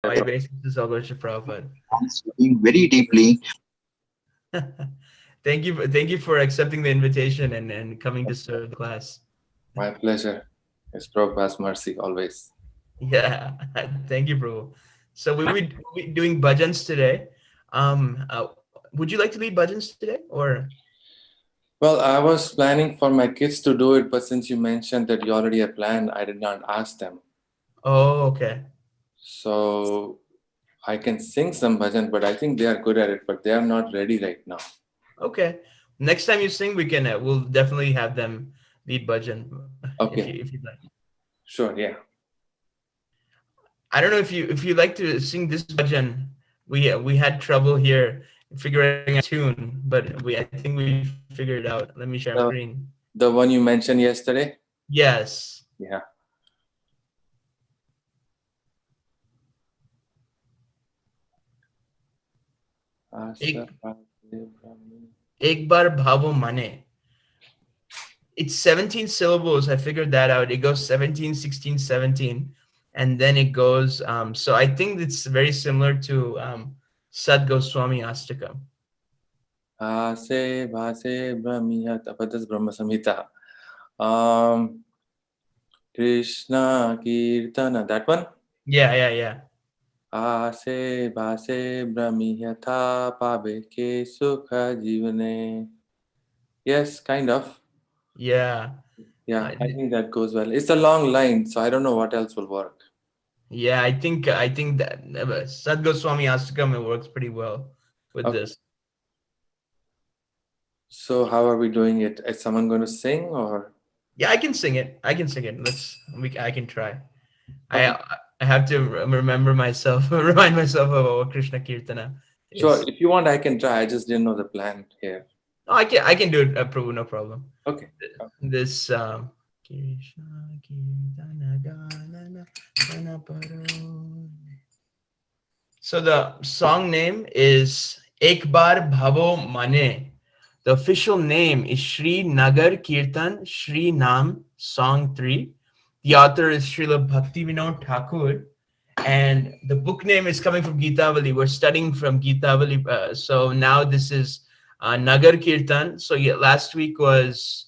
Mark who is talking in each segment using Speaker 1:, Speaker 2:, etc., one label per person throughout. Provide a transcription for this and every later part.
Speaker 1: My basis is all worship Prabhupada.
Speaker 2: I'm studying very deeply.
Speaker 1: Thank you for accepting the invitation and coming to serve the class.
Speaker 3: My pleasure. It's Prabhupada's mercy always.
Speaker 1: Yeah, thank you, bro. So we doing bhajans today. Would you like to lead bhajans today, or?
Speaker 3: Well, I was planning for my kids to do it, but since you mentioned that you already have planned, I did not ask them.
Speaker 1: Oh, okay,
Speaker 3: So I can sing some bhajan, but I think they are good at it, but they are not ready right now.
Speaker 1: okay. Next time you sing, we'll definitely have them lead bhajan
Speaker 3: Okay,
Speaker 1: if you'd like.
Speaker 3: sure, yeah.
Speaker 1: I don't know if you like to sing this bhajan. We had trouble here figuring out tune, but we I think we figured it out. Let me share my
Speaker 3: The,
Speaker 1: screen.
Speaker 3: the one you mentioned yesterday?
Speaker 1: Yes.
Speaker 3: Yeah. Asa,
Speaker 1: एक एक बार भावो mane. It's 17 syllables. I figured that out. It goes 17, 16, 17, and then it goes. So I think it's very similar to Sad Goswami Astakam.
Speaker 3: Ase, Bhase, Brahmiya, Tapatas, Brahma Samhita. Um, Krishna, Kirtana, that one?
Speaker 1: Yeah, yeah, yeah.
Speaker 3: Ase, Bhase, Brahmiya, Tha, Pabe, Ke, Sukha, Jivane. Yes, kind of.
Speaker 1: Yeah.
Speaker 3: Yeah,
Speaker 1: Uh,
Speaker 3: I think that goes well. It's a long line, so I don't know what else will work.
Speaker 1: yeah, I think that Sad Goswami Astakam it works pretty well with
Speaker 3: Okay.
Speaker 1: this.
Speaker 3: So how are we doing it? Is someone going to sing or?
Speaker 1: Yeah, I can sing it. I can sing it. I can try.
Speaker 3: Okay.
Speaker 1: I I have to remember myself, remind myself of what Krishna Kirtana
Speaker 3: Sure.
Speaker 1: is.
Speaker 3: If you want, I can try. I just didn't know the plan here.
Speaker 1: Oh, I can do it, Prabhu, no problem.
Speaker 3: Okay.
Speaker 1: This Krishna Kirtana Gana Gana Paro. So the song name is Ek Bar Bhavo Mane. The official name is Shri Nagar Kirtan Shri Nam Song 3. The author is Srila Bhaktivinoda Thakur, and the book name is coming from Gitavali. We're studying from Gitavali. So now this is Nagar Kirtan. So yeah, last week was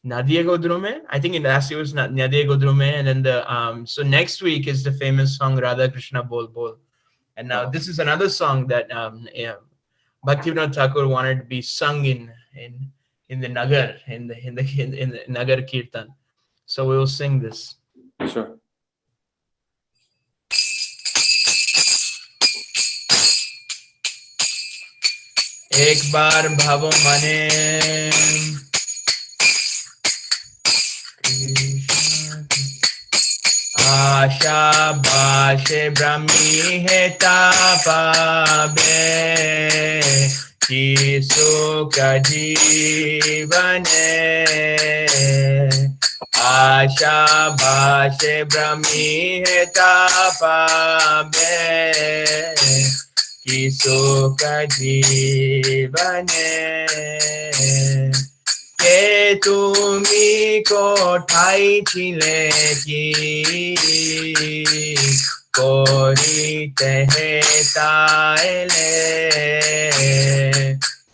Speaker 1: Nadia Godrume. I think in last year was Nadia Godrume, and then the so next week is the famous song Radha Krishna Bol Bol. And now
Speaker 3: Uh,
Speaker 1: this is another song that yeah, Bhaktivinoda Thakur wanted to be sung in the Nagar in the Nagar Kirtan. So we will sing this.
Speaker 3: sure.
Speaker 1: एक बार भावो मने आशा भाषे ब्रह्मी है तापाबे कि सुख जीवने आशा भाषे ब्रह्मी है तापाबे कि सुख जीवने के তুমি কোথায় ছিলে কি করিতে তাইলে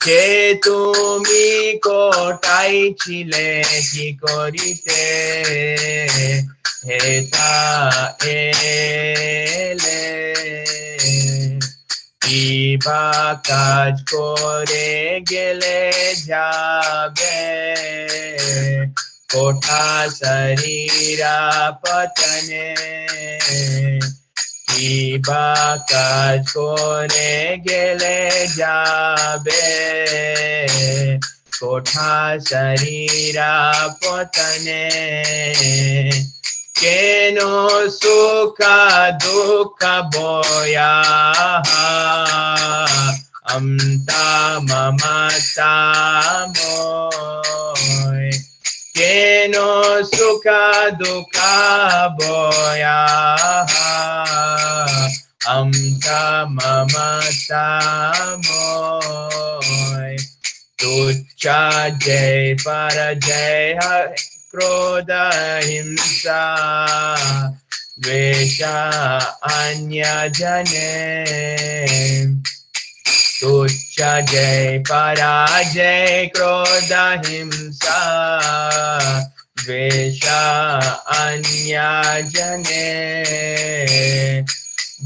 Speaker 1: কে তুমি কোথায় ছিলে কি করিতে হেতাইলে কিবা কাজ করে গেলে যাবে কোঠা শরীরা পতনে কিবা কাজ করে গেলে যাবে কোঠা শরীরা পতনে কেন সুখ দুঃখ বয়া আমতা মমতাময় কেন সুখ দুঃখ বয়া আমতা মমতাময় তুচ্ছা জয় পরাজয় क्रोध हिंसा Dvesha anya jane. Tucha jay parajay krodha himsa. Dvesha anya jane.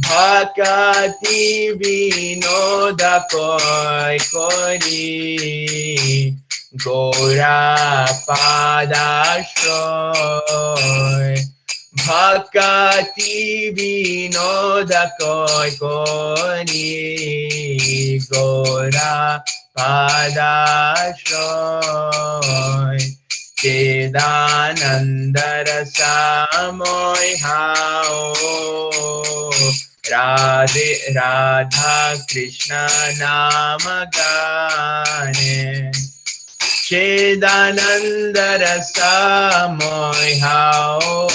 Speaker 1: Bhakati vinoda koi kori. Gora padashroy. Bhakati vinoda koi kori. Gora padashroy. Kedananda rasa moy hao. Radhe Radha Krishna nama gane. Chedananda rasa moy hao.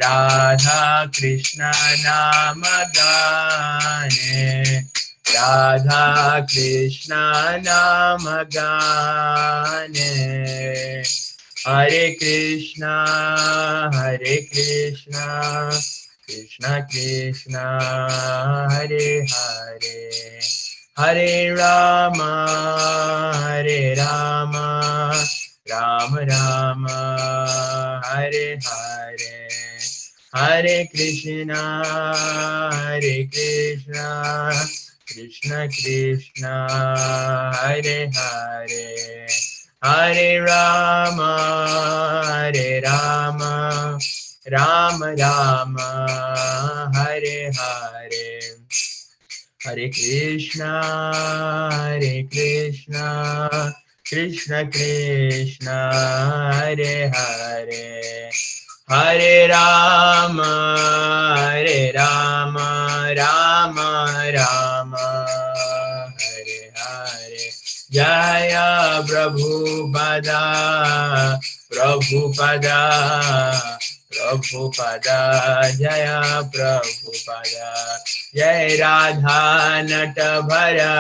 Speaker 1: Radha Krishna nama gane. Radha Krishna nama gane. Hare Krishna Krishna Krishna Hare Hare Hare Rama Rama Rama Hare Hare Hare Krishna Krishna Krishna Hare Hare Hare Rama Rama Rama Hare Hare Hare Krishna Krishna Krishna Hare Hare Hare Rama Rama Rama Hare Hare Jaya Prabhupada Jaya Prabhupada Jai Radha Natabhara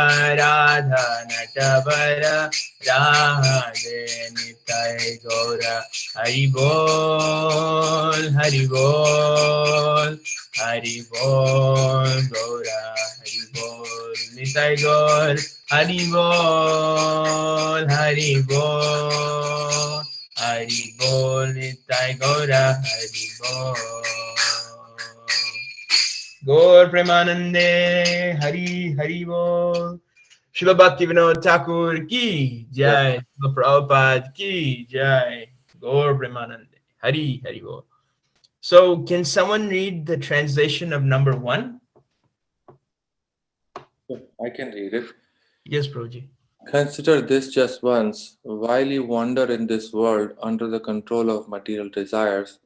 Speaker 1: Radhe Nitai Gaura Hari Bol Gaura Hari Bol Nitai Gaur Hari Bol Nitai Gaura Hari Bol Gaur Premanande Hari Bol Srila Bhaktivinoda Thakur ki jai, Srila Prabhupada ki jai, Gaur Premanande Hari Bol. So can someone read the translation of number 1?
Speaker 3: I can read it.
Speaker 1: Yes, Prabhuji.
Speaker 3: Consider this just once. While you wander in this world under the control of material desires,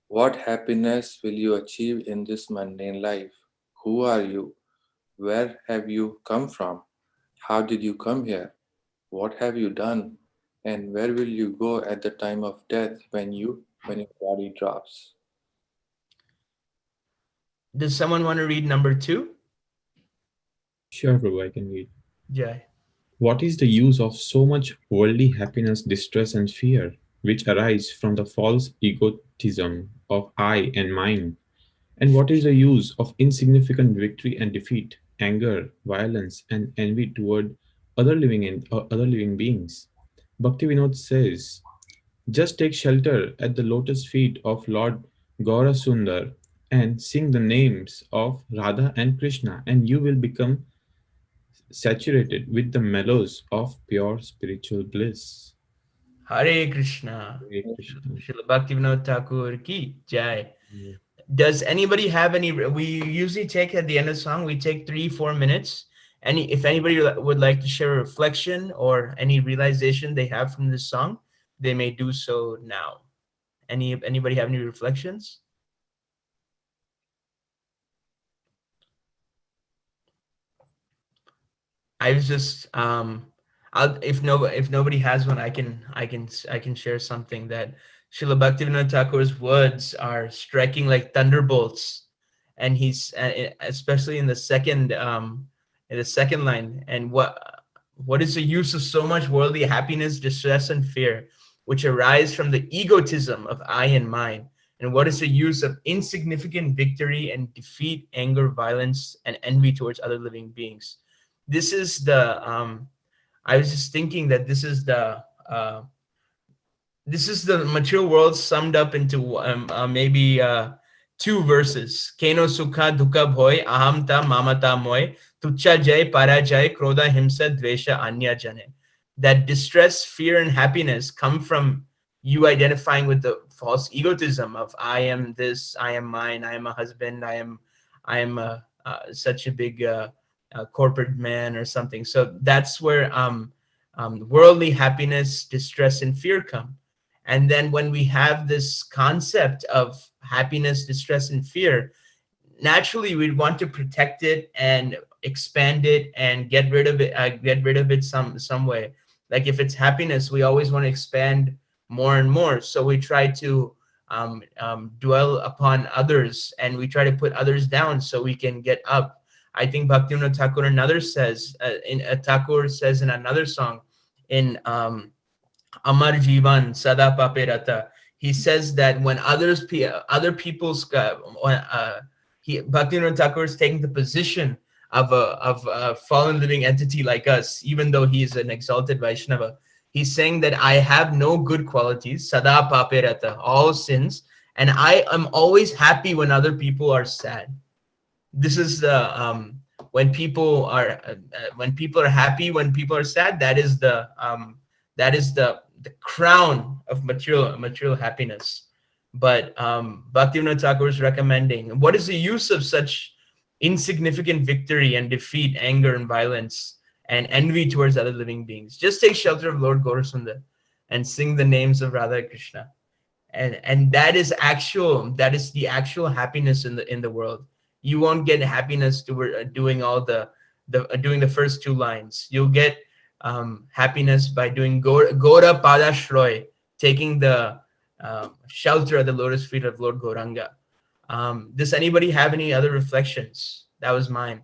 Speaker 3: what happiness will you achieve in this mundane life? Who are you? Where have you come from? How did you come here? What have you done? And where will you go at the time of death when your body drops?
Speaker 1: Does someone want to read number 2?
Speaker 4: Sure, Prabhu, I can read.
Speaker 1: Jai.
Speaker 4: What is the use of so much worldly happiness, distress, and fear, which arise from the false egotism of I and mine? And what is the use of insignificant victory and defeat, anger, violence, and envy toward other living beings? Bhaktivinoda says, just take shelter at the lotus feet of Lord Gaurasundar and sing the names of Radha and Krishna, and you will become saturated with the mellows of pure spiritual bliss.
Speaker 1: Hare Krishna.
Speaker 4: Hare Krishna.
Speaker 1: Srila Bhaktivinoda Thakur ki jai. Does anybody have any? We usually take at the end of the song, we take 3-4 minutes. If anybody would like to share a reflection or any realization they have from this song, they may do so now. Anybody have any reflections? I was just if nobody has one, I can share something that Srila Bhaktivinoda Thakur's words are striking like thunderbolts, and he's especially in the second line. And what is the use of so much worldly happiness, distress, and fear, which arise from the egotism of I and mine? And what is the use of insignificant victory and defeat, anger, violence, and envy towards other living beings? This is the I was just thinking that this is the material world summed up into maybe two verses. Keno sukha dukha bhoy ahamta mamata moy tucha jay parajay krodha himsa dvesha anya jane. That distress, fear, and happiness come from you identifying with the false egotism of I am this, I am mine, I am a husband, I am such a big corporate man or something. So that's where worldly happiness, distress, and fear come. And then when we have this concept of happiness, distress, and fear, naturally we'd want to protect it and expand it and get rid of it some way. Like if it's happiness, we always want to expand more and more, so we try to dwell upon others, and we try to put others down so we can get up. I think Bhaktivinoda Thakur another says Thakur says in another song in Amar Jivan Sada Pape Rata, he says that when other people's Bhaktivinoda Thakur is taking the position of a fallen living entity like us, even though he is an exalted Vaishnava. He's saying that I have no good qualities, sada pape rata, all sins, and I am always happy when other people are sad. This is the when people are happy, when people are sad. That is the crown of material happiness. But Bhaktivinoda Thakur is recommending, what is the use of such insignificant victory and defeat, anger and violence, and envy towards other living beings? Just take shelter of Lord Gaurasundar and sing the names of Radha and Krishna, and that is the actual happiness in the world. You won't get happiness doing all doing the first two lines. You'll get happiness by doing Gora Pada Shroy, taking the shelter at the lotus feet of Lord Gauranga. Does anybody have any other reflections? That was mine.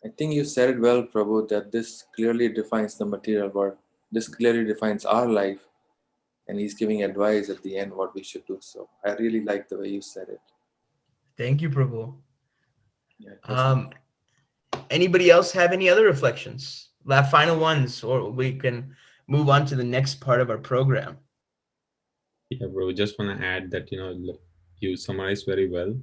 Speaker 3: I think you said it well, Prabhu, that this clearly defines the material world. This clearly defines our life, and he's giving advice at the end what we should do. So I really like the way you said it.
Speaker 1: Thank you, Prabhu.
Speaker 3: Yeah,
Speaker 1: Anybody else have any other reflections? Final ones, or we can move on to the next part of our program.
Speaker 4: Yeah, bro, just want to add that, you summarized very well.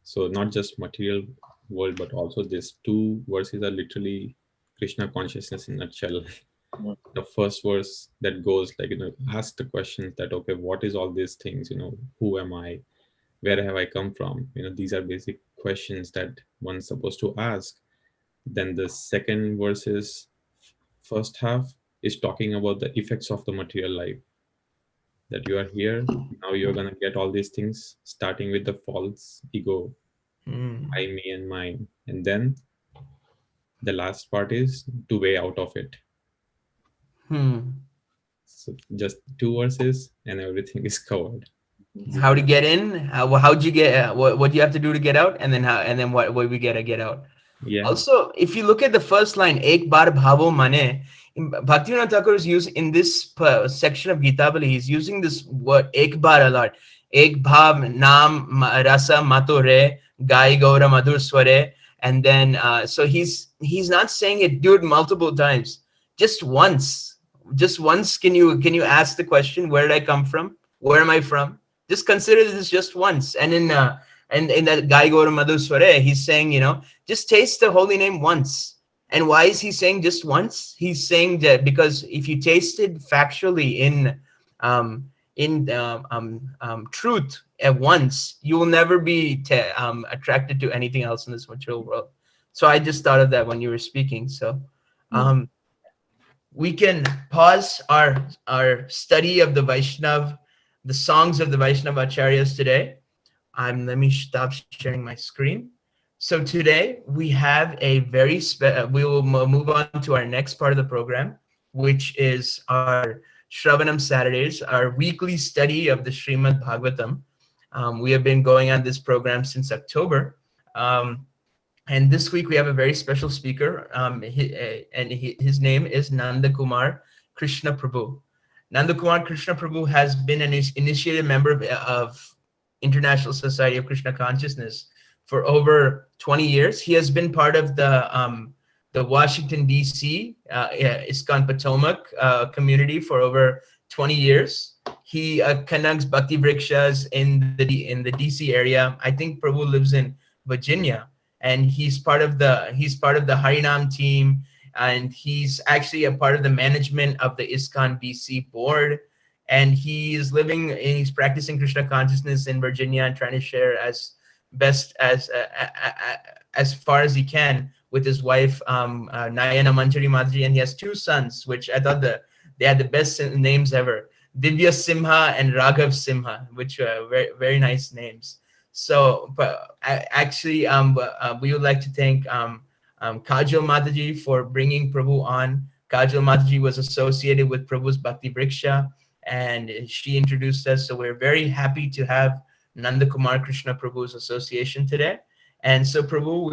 Speaker 4: So not just material world, but also these two verses are literally Krishna consciousness in a nutshell. The first verse that goes like, ask the questions that, okay, what is all these things? Who am I? Where have I come from? These are basic questions that one's supposed to ask. Then the second verses, first half is talking about the effects of the material life. That you are here, now you're going to get all these things, starting with the false ego, I, me, and mine. And then the last part is to way out of it. So just two verses and everything is covered.
Speaker 1: How to get in? How'd you get? What do you have to do to get out? And then what we get out?
Speaker 4: Yeah.
Speaker 1: Also, if you look at the first line, "Ek bar bhavo mane," Bhaktivinoda Thakur is using in this section of Gitabali. He's using this word "ek bar" a lot. Ek bhav nam rasa mato re gai gaura madhur sware, and then so he's not saying it, do it multiple times. Just once. Can you ask the question, where did I come from? Where am I from? Just consider this just once. And in that Gai Gaura Madhu Sware, he's saying, just taste the holy name once. And why is he saying just once? He's saying that because if you taste it factually in truth at once, you will never be attracted to anything else in this material world. So I just thought of that when you were speaking. So we can pause our study of the Vaishnav, the songs of the Vaishnava Acharyas today. Let me stop sharing my screen. So today we have a very we will move on to our next part of the program, which is our Shravanam Saturdays, our weekly study of the Srimad Bhagavatam. We have been going on this program since October. And this week we have a very special speaker, and his name is Nanda Kumar Krishna Prabhu. Nanda Kumar Krishna Prabhu has been an initiated member of International Society of Krishna Consciousness for over 20 years. He has been part of the Washington D.C. ISKCON Potomac community for over 20 years. He conducts bhakti vrikshas in the D.C. area. I think Prabhu lives in Virginia, and he's part of the Harinam team, and he's actually a part of the management of the ISKCON DC board. And he's practicing Krishna consciousness in Virginia and trying to share as best as far as he can with his wife, Nayana Manjari Mataji, and he has two sons, which I thought they had the best names ever. Divya Simha and Raghav Simha, which are very, very nice names. So, but actually, we would like to thank Kajal Mataji for bringing Prabhu on. Kajal Mataji was associated with Prabhu's Bhakti Vriksha, and she introduced us. So we're very happy to have Nanda Kumar Krishna Prabhu's association today. And so Prabhu,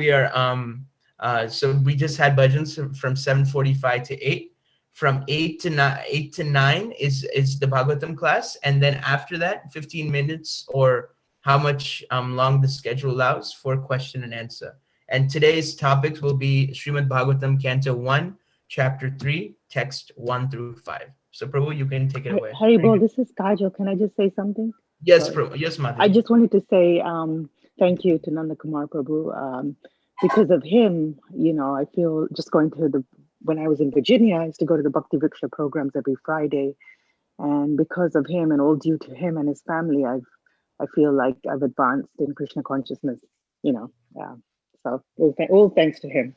Speaker 1: so we just had bhajans from 7:45 to 8. From 8 to 9 is the Bhagavatam class, and then after that, 15 minutes or how much long the schedule allows for question and answer. And today's topics will be Srimad Bhagavatam, Canto 1, Chapter 3, Text 1 through 5. So Prabhu, you can take it away.
Speaker 5: Haribol, this is Kajal. Can I just say something?
Speaker 1: Yes,
Speaker 5: Sorry.
Speaker 1: Prabhu. Yes, Mataji.
Speaker 5: I just wanted to say thank you to Nanda Kumar Prabhu. Because of him, I feel just going to when I was in Virginia, I used to go to the Bhakti Vriksha programs every Friday. And because of him and all due to him and his family, I feel like I've advanced in Krishna consciousness, So all thanks to him.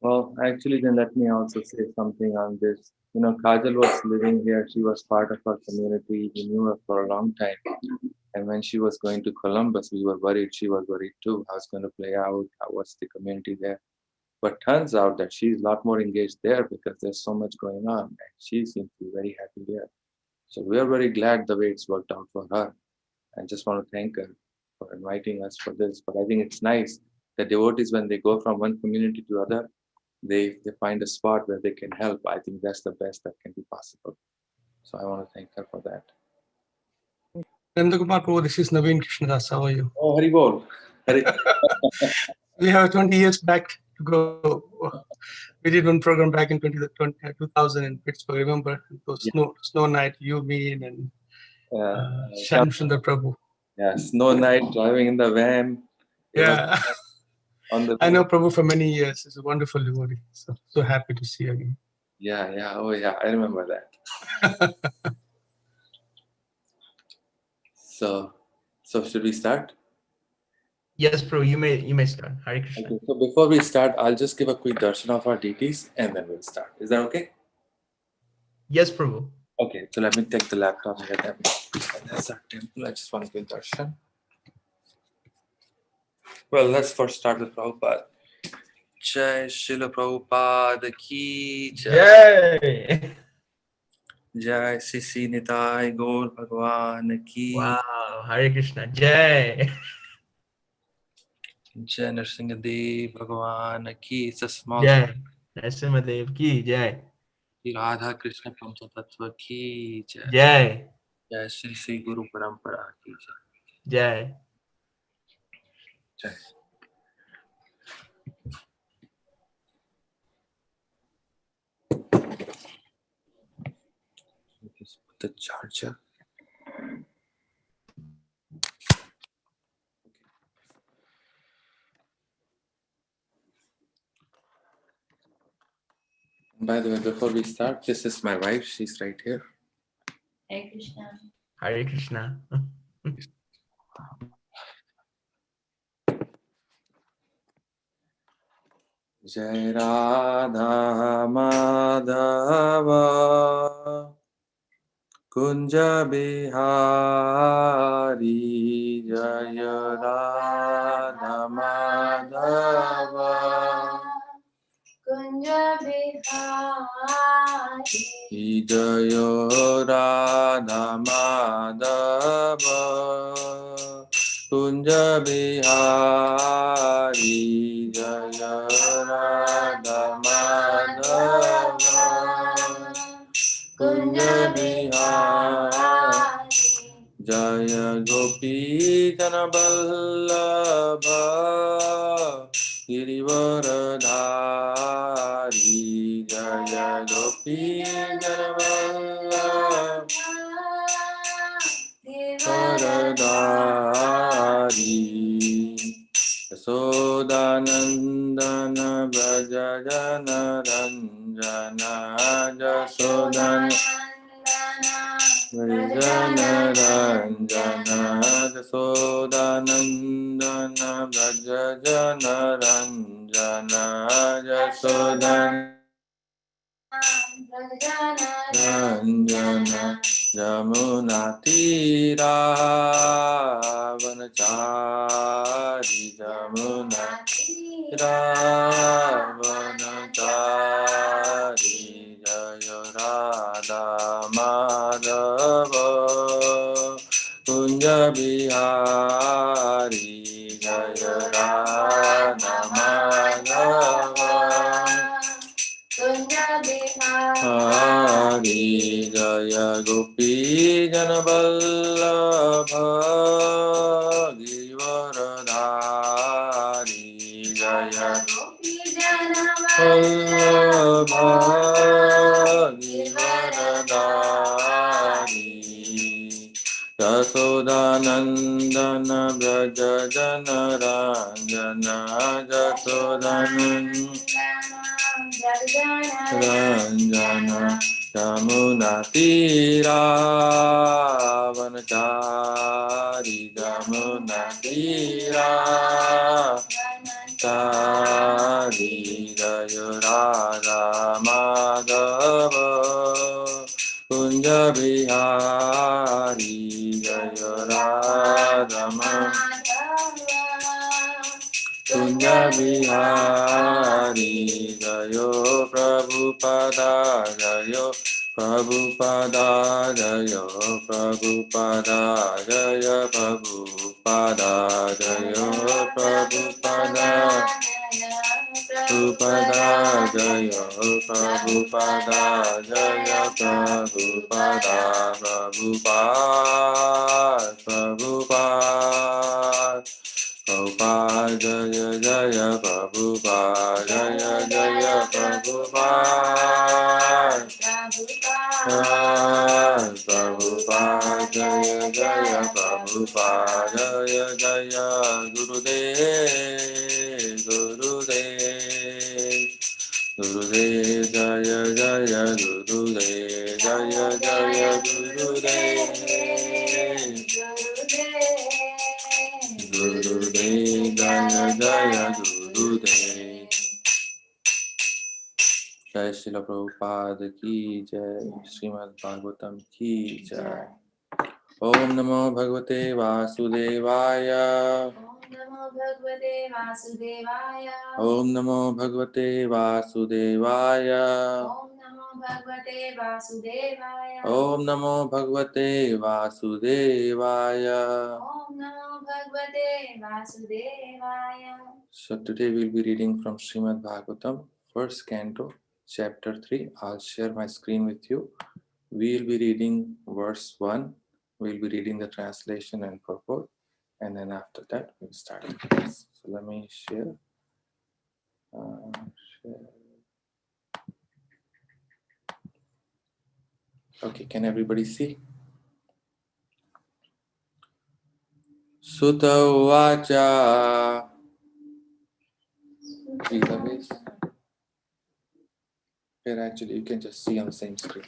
Speaker 3: Well, actually, then let me also say something on this. Kajal was living here. She was part of our community. We knew her for a long time. And when she was going to Columbus, we were worried. She was worried too. How it's going to play out? How was the community there? But turns out that she's a lot more engaged there because there's so much going on. And she seems to be very happy there. So we're very glad the way it's worked out for her. I just want to thank her for inviting us for this. But I think it's nice that devotees, when they go from one community to other, they find a spot where they can help. I think that's the best that can be possible. So I want to thank her for that.
Speaker 6: Nanda Kumar Prabhu, this is Naveen Krishnadas. How are you?
Speaker 3: Oh, Hari Bol.
Speaker 6: We have 20 years back to go. We did one program back in 2000 in Pittsburgh. Remember? It was snow night, you, me, and Shyam Sundar Prabhu.
Speaker 3: Yeah, snow night, driving in the van.
Speaker 6: Yeah. I know Prabhu for many years. He's a wonderful devotee. So happy to see you again.
Speaker 3: Yeah. Oh, yeah. I remember that. So should we start?
Speaker 1: Yes, Prabhu, you may start. Hare Krishna.
Speaker 3: Okay, so before we start, I'll just give a quick darshan of our deities and then we'll start. Is that okay?
Speaker 1: Yes, Prabhu.
Speaker 3: Okay, so let me take the laptop here. That's our temple. I just want to give darshan. Well, let's first start with Prabhupada. Jai Srila Prabhupada Ki
Speaker 1: Jai.
Speaker 3: Jai Sisi Nitai Gaur Bhagwan Ki.
Speaker 1: Wow, Hare Krishna. Jai.
Speaker 3: Jai Nrsimhadev Bhagwan Ki. It's a small.
Speaker 1: Jai. Nrsimhadev Ki. Jai.
Speaker 3: Radha Krishna Pancha Tattva Ki. Jai.
Speaker 1: Jai.
Speaker 3: Jai Sri Sri Guru Parampara Ki.
Speaker 1: Jai.
Speaker 3: Jai. Just put the charger. By the way, before we start, this is my wife. She's right here.
Speaker 7: Hare Krishna.
Speaker 1: Hare Krishna.
Speaker 3: Jai Radha Madhava Kunja Bihari Jai Radha Madhava
Speaker 7: Kunja Bihari
Speaker 3: Jai Radha Madhava Kunja Bihari Jai Radha Madhava Kunja गोपी जनवल्लभ गिरिवरधारी जय गोपी जनवल्लभ वरदारी यशोदानन्दन व्रज जन रञ्जन यशोदन व्रजन रञ्जन यशोदानन्दन व्रज जन रञ्जन यशोदन रञ्जन यमुनातीरावनचारि यमुनातीरावनचारि जय राधा माधव कुञ्ज बिहारी जय राधा माधव हरि जय गोपी जनवल्लभ गिरिवरधारी जय वल्लभ गिरिवरधारी यशोदानन्दन व्रज जन रञ्जन रञ्जन यमुनातीरावनचारि यमुनातीरावनचारि जय राधा माधव कुञ्ज बिहारी जय राधा कुञ्ज बिहारी जयो प्रभुपदा जयो प्रभुपदा जयो प्रभुपदा जय प्रभुपदा जयो प्रभुपदा प्रभुपदा जयो प्रभुपदा जय Prabhupada Prabhupada Prabhupada Prabhupada Jaya Jaya Prabhupada Jaya Jaya Prabhupada Prabhupada Jaya Jaya Prabhupada Jaya Jaya Gurudev Gurudev Gurudev Jaya Jaya Gurudev Jaya Jaya Gurudev Gurudev Jaya Jaya Gurudev Jai Srila Prabhupada ki Jai Srimad Bhagavatam ki Jai Om Namo Bhagavate Vasudevaya Om Namo Bhagavate Vasudevaya Om Namo Bhagavate Vasudevaya So today we'll be reading from Srimad Bhagavatam, first canto, chapter 3. I'll share my screen with you. We'll be reading verse 1. We'll be reading the translation and purport. And then after that, we'll start the class. So let me share. Okay, can everybody see? Sutta Vacha. Here actually you can just see on the same screen.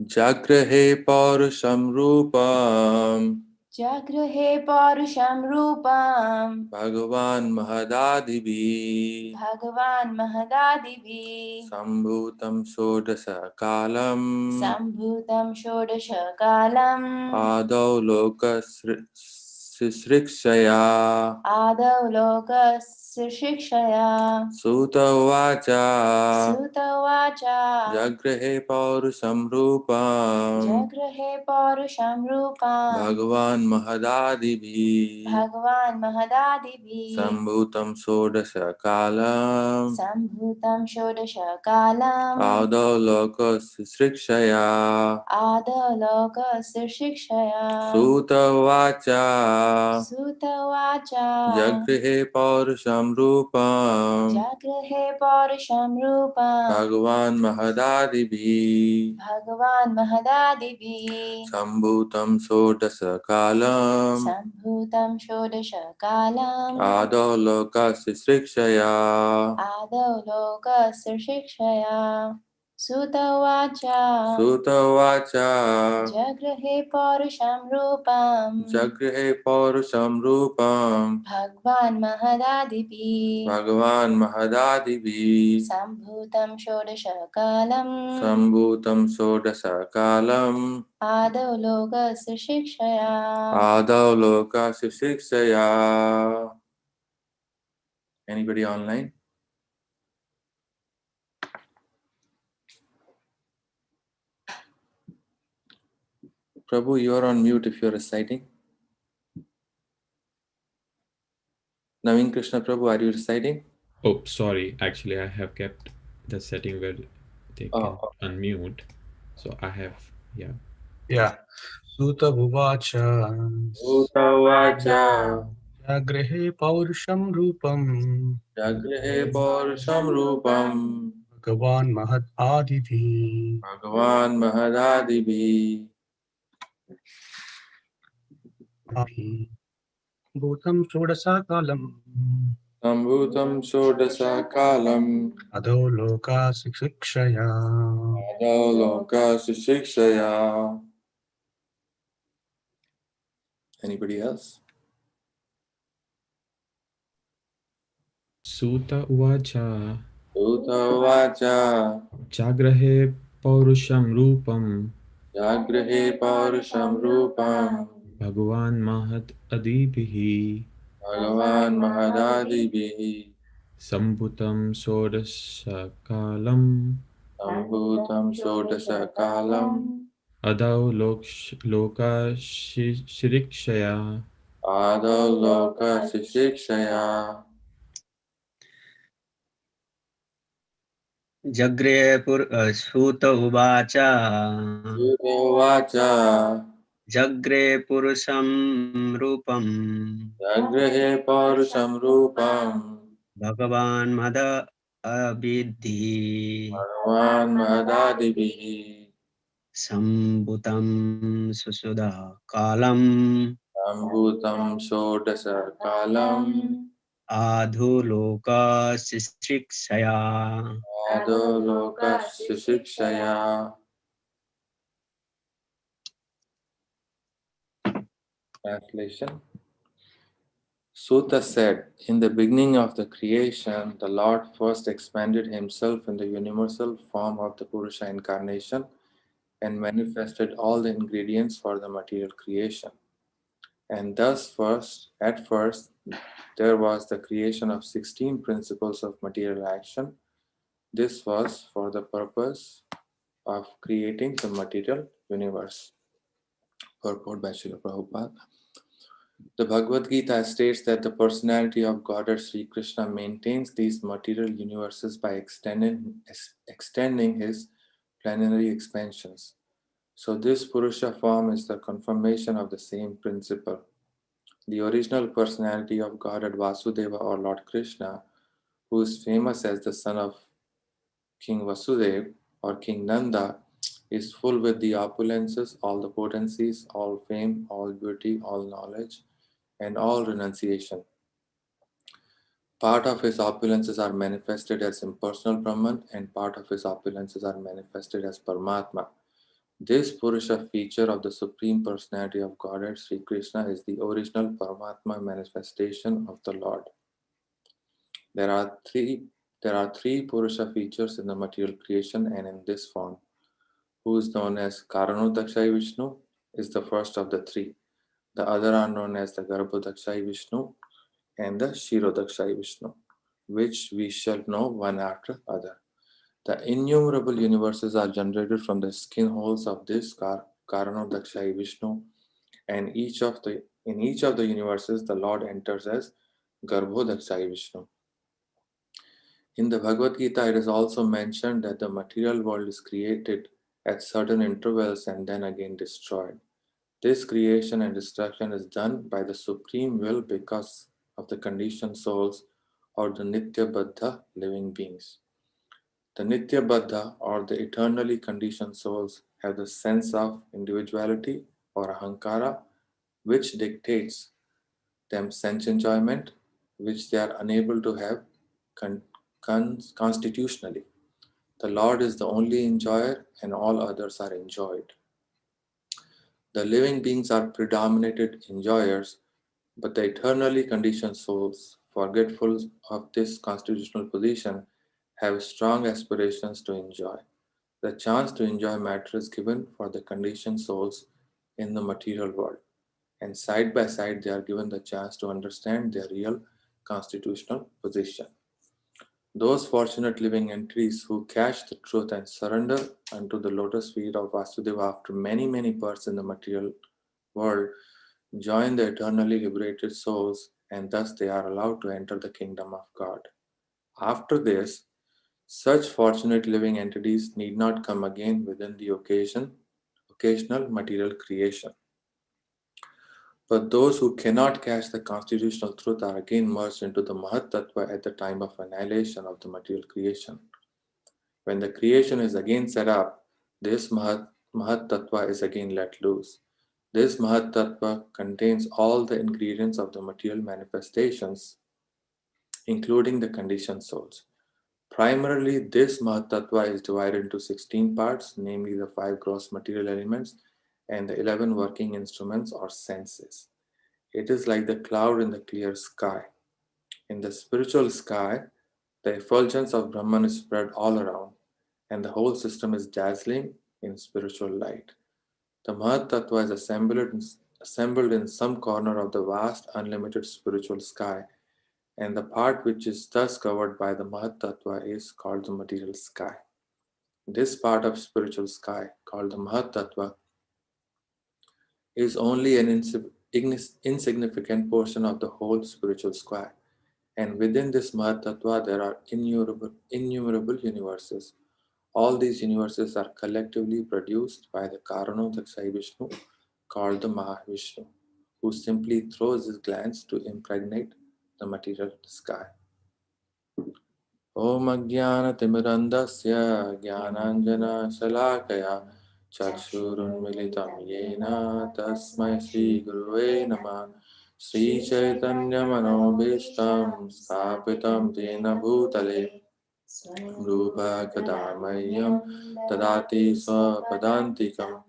Speaker 3: Jagrahe Paurusham Rupam
Speaker 7: Jagrahe Parusham Rupam
Speaker 3: Bhagavan Mahadadibhi
Speaker 7: Bhagavan Mahadadibhi
Speaker 3: Sambhutam Shodasa Kalam
Speaker 7: Sambhutam Shodasha Kalam
Speaker 3: Adau Loka Sisrikshaya
Speaker 7: Adau lokasya shikshaya.
Speaker 3: Suta Vacha
Speaker 7: Suta vacha.
Speaker 3: Jagrehe Paurusham Rupam
Speaker 7: Jagrahe parusham rupam.
Speaker 3: Bhagavan Mahadadibhi
Speaker 7: Bhagavan mahadadibhi.
Speaker 3: Sambhutam Sodasha Kalam
Speaker 7: Sambhutam shodasha kalam.
Speaker 3: Adau Loka Sisrikshaya
Speaker 7: Adau lokasya shikshaya.
Speaker 3: Suta Vacha
Speaker 7: Suta vacha.
Speaker 3: Jagrehe Paurusham Rupam
Speaker 7: Jagrahe parusham rupam.
Speaker 3: Bhagavan Mahadadibhi
Speaker 7: Bhagavan mahadadibhi.
Speaker 3: Sambhutam Sodasha Kalam
Speaker 7: Sambhutam shodasha kalam.
Speaker 3: Adau Loka Sisrikshaya
Speaker 7: Adau lokasya shikshaya. Suta vacha.
Speaker 3: Suta Vacha
Speaker 7: Jagrahe parusham rupam.
Speaker 3: Jagrehe Paurusham Rupam
Speaker 7: Bhagwan mahadadibhi.
Speaker 3: Bhagavan Mahadadibhi
Speaker 7: Sambhutam shodasha kalam.
Speaker 3: Sambhutam Sodasha Kalam
Speaker 7: Adau lokasya shikshaya.
Speaker 3: Adau Loka Sisrikshaya. Anybody online? Prabhu, you are on mute if you are reciting. Naveen Krishna Prabhu, are you reciting?
Speaker 4: Oh, sorry. Actually, I have kept the setting where they can unmute. So I have, yeah.
Speaker 6: Yeah. Suta Uvacha
Speaker 3: Suta Vacha
Speaker 6: Jagrehe Paurusham Rupam
Speaker 3: Jagrehe Paurusham Rupam
Speaker 6: Bhagavan Mahad Adibhi
Speaker 3: Bhagavan Mahadadibhi
Speaker 6: Bhutam Shodasa Kalam
Speaker 3: Sambhutam Sodasa Kalam
Speaker 6: Adau Loka Sikshaya.
Speaker 3: Adau Loka Sisrikshaya. Anybody else?
Speaker 4: Suta Uvacha
Speaker 3: Suta Vacha
Speaker 4: Jagrahe Paurusham Rupam
Speaker 3: Jagrehe Paurusham Rupam
Speaker 4: Bhagavan Mahat Adibhi
Speaker 3: Bhagavan Mahadadibhi
Speaker 4: Sambhutam Sodasha Kalam
Speaker 3: Sambhutam Sodasa Kalam
Speaker 4: Adau Loka Shirikshaya.
Speaker 3: Adau Loka Sisrikshaya.
Speaker 8: Jagre Suta Uvacha
Speaker 3: Suta Vacha
Speaker 8: Jagre Purusham Rupam
Speaker 3: Jagrehe Paurusham Rupam
Speaker 8: Bhagavan Mada Abidhi
Speaker 3: Bhagavan Mahadadibhi
Speaker 8: Sambhutam Susuda Kalam
Speaker 3: Sambhutam Sodasa Kalam
Speaker 8: Adhu Loka Sistrikshaya.
Speaker 3: Adau Loka Sisrikshaya. Translation. Suta said, in the beginning of the creation, the Lord first expanded himself in the universal form of the Purusha incarnation and manifested all the ingredients for the material creation. And thus at first, there was the creation of 16 principles of material action. This was for the purpose of creating the material universe. Purport by Srila Prabhupada. The Bhagavad Gita states that the personality of Godhead Sri Krishna maintains these material universes by extending his plenary expansions. So this Purusha form is the confirmation of the same principle. The original personality of Godhead Vasudeva or Lord Krishna, who is famous as the son of King Vasudeva or King Nanda, is full with the opulences, all the potencies, all fame, all beauty, all knowledge, and all renunciation. Part of his opulences are manifested as impersonal Brahman, and part of his opulences are manifested as Paramatma. This Purusha feature of the Supreme Personality of Godhead, Sri Krishna, is the original Paramatma manifestation of the Lord. There are three Purusha features in the material creation and in this form. Who is known as Karanodakshaya Vishnu is the first of the three. The other are known as the Garbhodakshai Vishnu and the Shirodakshai Vishnu, which we shall know one after other. The innumerable universes are generated from the skin holes of this Karanodakshai Vishnu, and in each of the universes the Lord enters as Garbhodakshai Vishnu. In the Bhagavad Gita, it is also mentioned that the material world is created at certain intervals and then again destroyed. This creation and destruction is done by the supreme will because of the conditioned souls or the Nitya Baddha living beings. The Nitya Baddha or the eternally conditioned souls have the sense of individuality or ahankara, which dictates them sense enjoyment, which they are unable to have constitutionally. The Lord is the only enjoyer and all others are enjoyed. The living beings are predominated enjoyers, but the eternally conditioned souls, forgetful of this constitutional position, have strong aspirations to enjoy. The chance to enjoy matter is given for the conditioned souls in the material world, and side by side they are given the chance to understand their real constitutional position. Those fortunate living entities who catch the truth and surrender unto the lotus feet of Vasudeva after many births in the material world join the eternally liberated souls, and thus they are allowed to enter the kingdom of God. After this, such fortunate living entities need not come again within the occasional material creation. But those who cannot catch the constitutional truth are again merged into the Mahat Tattva at the time of annihilation of the material creation. When the creation is again set up, this Mahat Tattva is again let loose. This Mahat Tattva contains all the ingredients of the material manifestations, including the conditioned souls. Primarily, this Mahat Tattva is divided into 16 parts, namely the 5 gross material elements and the 11 working instruments or senses. It is like the cloud in the clear sky. In the spiritual sky, the effulgence of Brahman is spread all around, and the whole system is dazzling in spiritual light. The Mahat Tattva is assembled in some corner of the vast, unlimited spiritual sky, and the part which is thus covered by the Mahat Tattva is called the material sky. This part of spiritual sky, called the Mahat Tattva, is only an insignificant portion of the whole spiritual sky. And within this Mahat Tattva, there are innumerable universes. All these universes are collectively produced by the Karanodakshai Vishnu, called the Mahavishnu, who simply throws his glance to impregnate the material sky. Om Ajnana Timirandasya Jnananjana Shalakaya Chakshurunmilitam Yena Tasmai Shri Guruve Namah Shri Chaitanya Manobhishtam Sthapitam Jena Bhutale Rupa Kadamayam Tadati Swapadantikam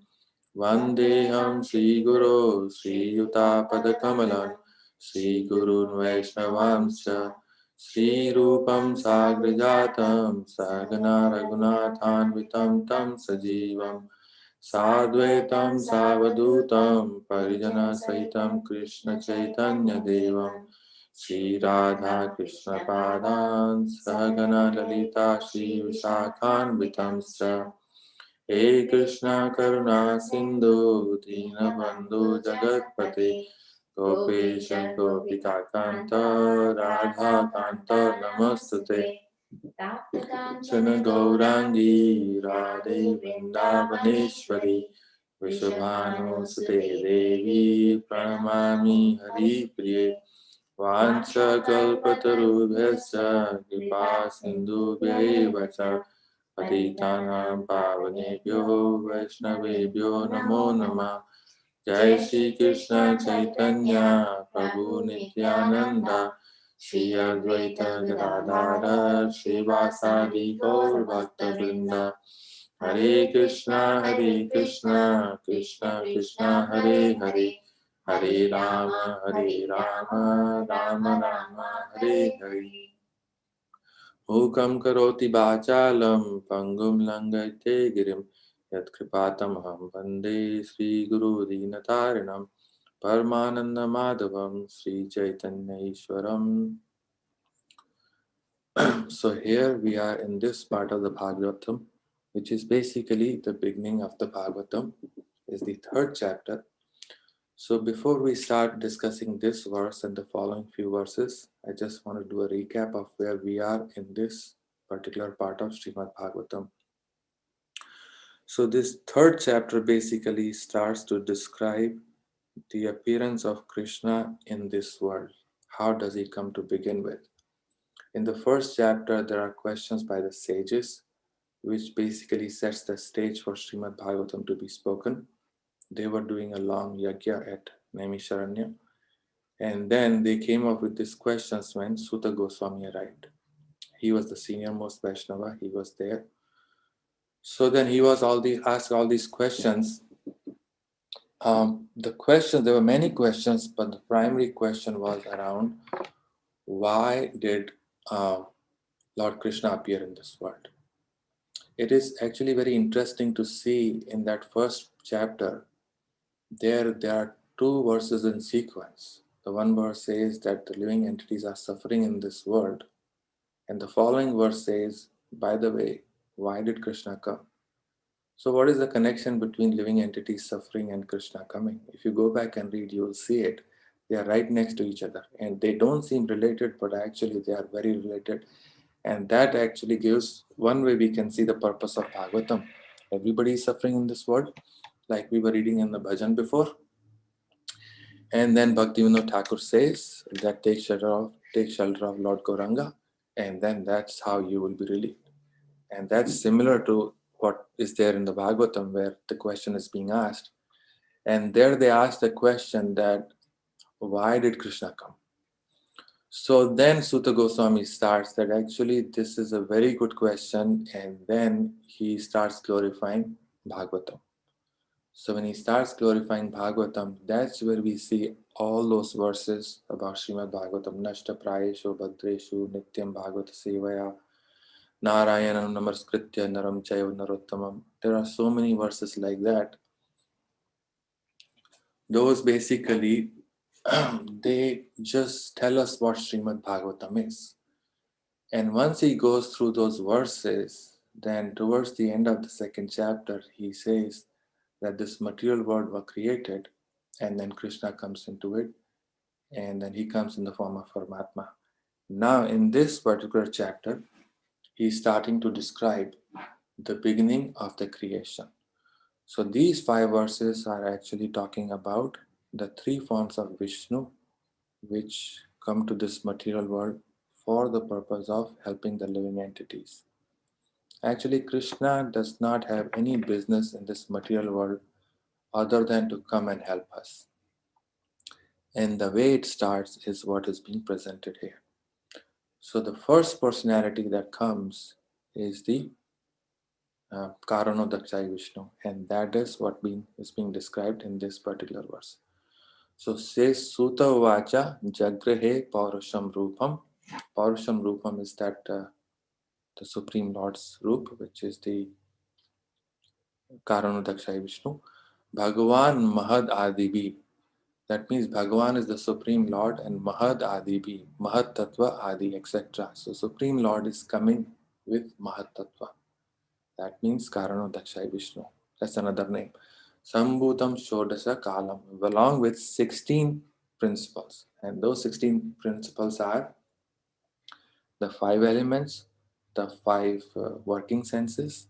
Speaker 3: Vandeham Shri Guru Shri Yuta Padakamalam Shri Gurun Vaishnavamscha Shri Rupam Sagrajatam Sagana Raghunathanvitam Tam Sajivam Sadvaitam Savadutam Parijana Saitam Krishna Chaitanya Devam Shri Radha Krishna Padan Sagana Lalita Shri Vishakhanvitam Sa He Krishna Karuna Sindhu Dinabandhu Jagatpate Gopesha Gopika Kanta Radha Kanta Namastate Shana Gaurangi Radhe Vrindavaneshwari Vishabhanu Sute Devi Pranamami Hari Priye Vancha Kalpatarubhyasya Kripa Sindhubhya Vacha Patitanam Pavanebhyo Vaishnavebhyo Namo Namah Jai Shri Krishna Chaitanya Prabhu Nityananda Shri Advaita Gadadhara Shri Vasadi Gaur Bhakta Vrinda Hare Krishna Krishna Krishna Hare Hare Hare Rama Rama Rama Hare Hare Mukam karoti bhachalam pangum langate girim yat kripatam ham vande Sri Guru Dinatarinam Paramananda Madhavam Sri Chaitanya Ishwaram. So here we are in this part of the Bhagavatam, which is basically the beginning of the Bhagavatam, is the third chapter. So before we start discussing this verse and the following few verses, I just want to do a recap of where we are in this particular part of Srimad Bhagavatam. So this third chapter basically starts to describe the appearance of Krishna in this world. How does he come to begin with? In the first chapter, there are questions by the sages, which basically sets the stage for Srimad Bhagavatam to be spoken. They were doing a long yajna at Naimisharanya, and then they came up with these questions when Suta Goswami arrived. He was the senior most Vaishnava, he was there. So then he was asked all these questions. There were many questions, but the primary question was around why did Lord Krishna appear in this world? It is actually very interesting to see in that first chapter, there are two verses in sequence. The one verse says that the living entities are suffering in this world. And the following verse says, by the way, why did Krishna come? So what is the connection between living entities suffering and Krishna coming? If you go back and read, you will see it. They are right next to each other. And they don't seem related, but actually they are very related. And that actually gives one way we can see the purpose of Bhagavatam. Everybody is suffering in this world, like we were reading in the bhajan before. And then Bhaktivinoda Thakur says that take shelter of Lord Gauranga, and then that's how you will be relieved. And that's similar to what is there in the Bhagavatam, where the question is being asked. And there they ask the question that, why did Krishna come? So then Suta Goswami starts that actually this is a very good question, and then he starts glorifying Bhagavatam. So when he starts glorifying Bhagavatam, that's where we see all those verses about Srimad Bhagavatam, Nashta Prayeshu Bhadreshu Nityam Bhagavata Sevaya Narayanam Namaskritya Naram Chaiva Narottamam. There are so many verses like that. Those basically, they just tell us what Srimad Bhagavatam is. And once he goes through those verses, then towards the end of the second chapter, he says that this material world was created, and then Krishna comes into it, and then he comes in the form of Paramatma. Now, in this particular chapter, he's starting to describe the beginning of the creation. So these 5 verses are actually talking about the 3 forms of Vishnu, which come to this material world for the purpose of helping the living entities. Actually, Krishna does not have any business in this material world other than to come and help us. And the way it starts is what is being presented here. So the first personality that comes is the Karanodakshai Vishnu, and that is what is being described in this particular verse. So says Suta Vacha Jagrehe Paurusham Rupam. Paurusham Rupam is that the Supreme Lord's Roop, which is the Karanodakshai Vishnu. Bhagavan Mahad Adibi. That means Bhagavan is the Supreme Lord, and Mahad Adibi, Mahad Tattva Adi, etc. So Supreme Lord is coming with Mahad Tattva. That means Karanodakshai Vishnu. That's another name. Sambhutam Shodasa Kalam, along with 16 principles. And those 16 principles are the 5 elements, the 5 working senses,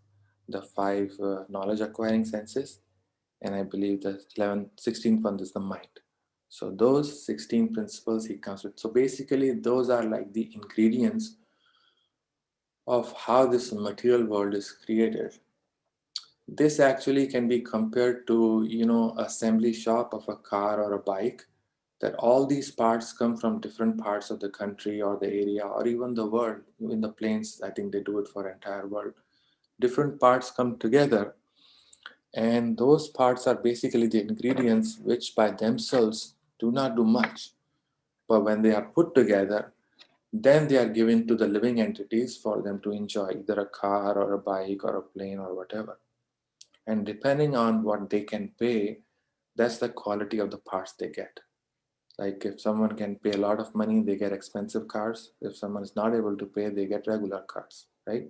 Speaker 3: the 5 knowledge acquiring senses, and I believe the 16th one is the mind. So those 16 principles he comes with. So basically those are like the ingredients of how this material world is created. This actually can be compared to, assembly shop of a car or a bike, that all these parts come from different parts of the country or the area or even the world. In the planes, I think they do it for entire world. Different parts come together, and those parts are basically the ingredients which by themselves do not do much. But when they are put together, then they are given to the living entities for them to enjoy, either a car or a bike or a plane or whatever. And depending on what they can pay, That's the quality of the parts they get. Like if someone can pay a lot of money, they get expensive cars. If someone is not able to pay, they get regular cars, right?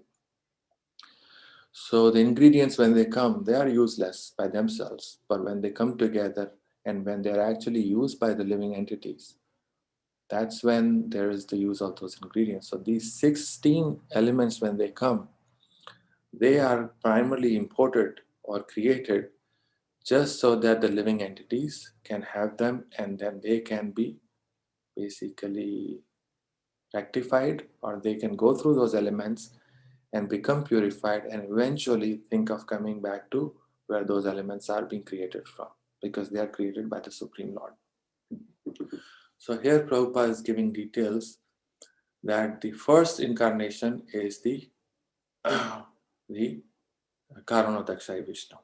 Speaker 3: So the ingredients, when they come, they are useless by themselves. But when they come together and when they are actually used by the living entities, that's when there is the use of those ingredients. So these 16 elements, when they come, they are primarily imported or created just so that the living entities can have them, and then they can be basically rectified, or they can go through those elements and become purified and eventually think of coming back to where those elements are being created from, because they are created by the Supreme Lord. So here Prabhupada is giving details that the first incarnation is the the Karanodakshaya Vishnu.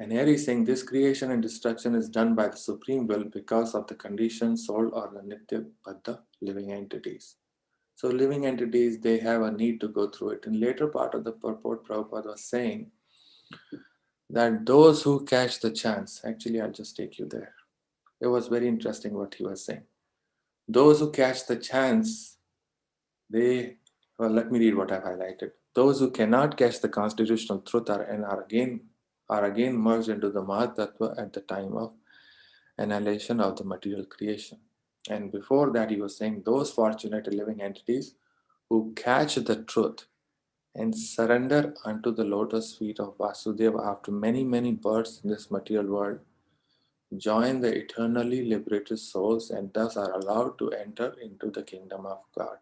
Speaker 3: And here he's saying this creation and destruction is done by the Supreme Will because of the conditioned soul or the Nitya Baddha living entities. So living entities, they have a need to go through it. In later part of the purport, Prabhupada was saying that those who catch the chance, actually I'll just take you there. It was very interesting what he was saying. Those who catch the chance, let me read what I've highlighted. Those who cannot catch the constitutional truth are again merged into the Mahatattva at the time of annihilation of the material creation. And before that, he was saying those fortunate living entities who catch the truth and surrender unto the lotus feet of Vasudeva after many, many births in this material world, join the eternally liberated souls and thus are allowed to enter into the kingdom of God.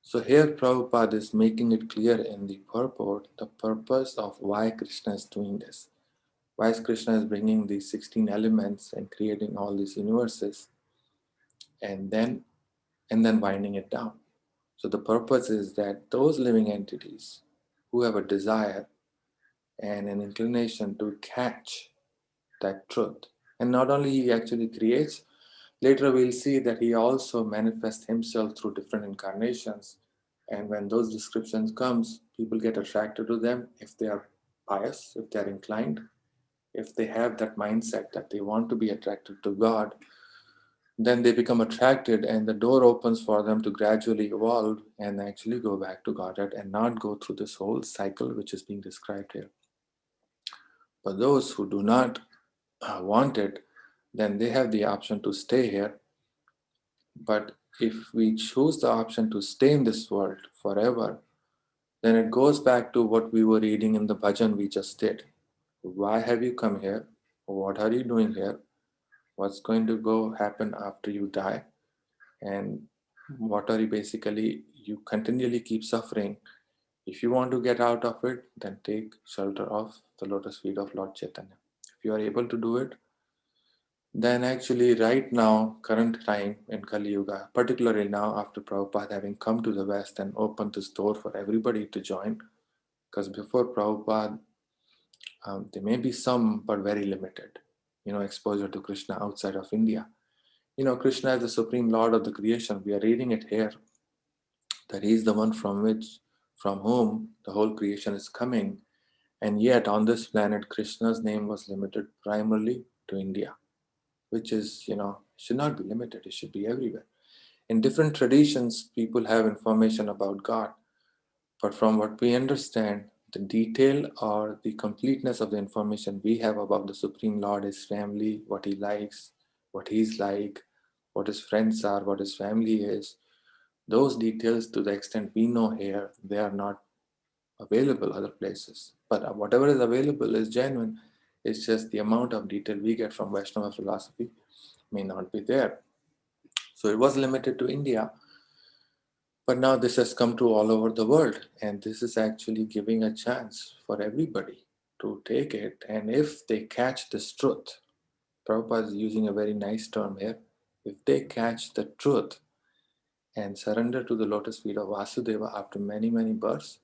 Speaker 3: So here Prabhupada is making it clear in the purport the purpose of why Krishna is doing this. Why Krishna is bringing these 16 elements and creating all these universes and then winding it down. So the purpose is that those living entities who have a desire and an inclination to catch that truth, and not only he actually creates, later we'll see that he also manifests himself through different incarnations. And when those descriptions comes, people get attracted to them if they are pious, if they are inclined, if they have that mindset that they want to be attracted to God, then they become attracted and the door opens for them to gradually evolve and actually go back to Godhead and not go through this whole cycle which is being described here. But those who do not want it, then they have the option to stay here. But if we choose the option to stay in this world forever, then it goes back to what we were reading in the bhajan we just did. Why have you come here? What are you doing here? What's going to go happen after you die? And what are you continually keep suffering. If you want to get out of it, then take shelter of the lotus feet of Lord Chaitanya. If you are able to do it, then actually right now, current time in Kali Yuga, particularly now after Prabhupada having come to the West and opened this door for everybody to join, because before Prabhupada, there may be some, but very limited, exposure to Krishna outside of India. Krishna is the Supreme Lord of the creation. We are reading it here, that he is the one from whom the whole creation is coming. And yet on this planet, Krishna's name was limited primarily to India, which is, should not be limited. It should be everywhere. In different traditions, people have information about God. But from what we understand, the detail or the completeness of the information we have about the Supreme Lord, his family, what he likes, what he's like, what his friends are, what his family is, those details, to the extent we know here, they are not available other places. But whatever is available is genuine. It's just the amount of detail we get from Vaishnava philosophy may not be there. So it was limited to India. But now this has come to all over the world. And this is actually giving a chance for everybody to take it. And if they catch this truth, Prabhupada is using a very nice term here. If they catch the truth and surrender to the lotus feet of Vasudeva after many, many births,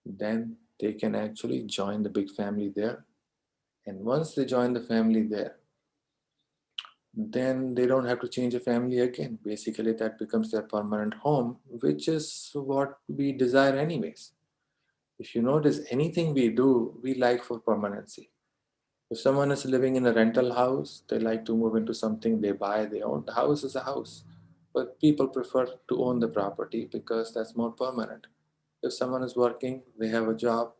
Speaker 3: then they can actually join the big family there. And once they join the family there, then they don't have to change a family again. Basically, that becomes their permanent home, which is what we desire anyways. If you notice, anything we do, we like for permanency. If someone is living in a rental house, they like to move into something they buy, they own. The house is a house. But people prefer to own the property because that's more permanent. If someone is working, they have a job,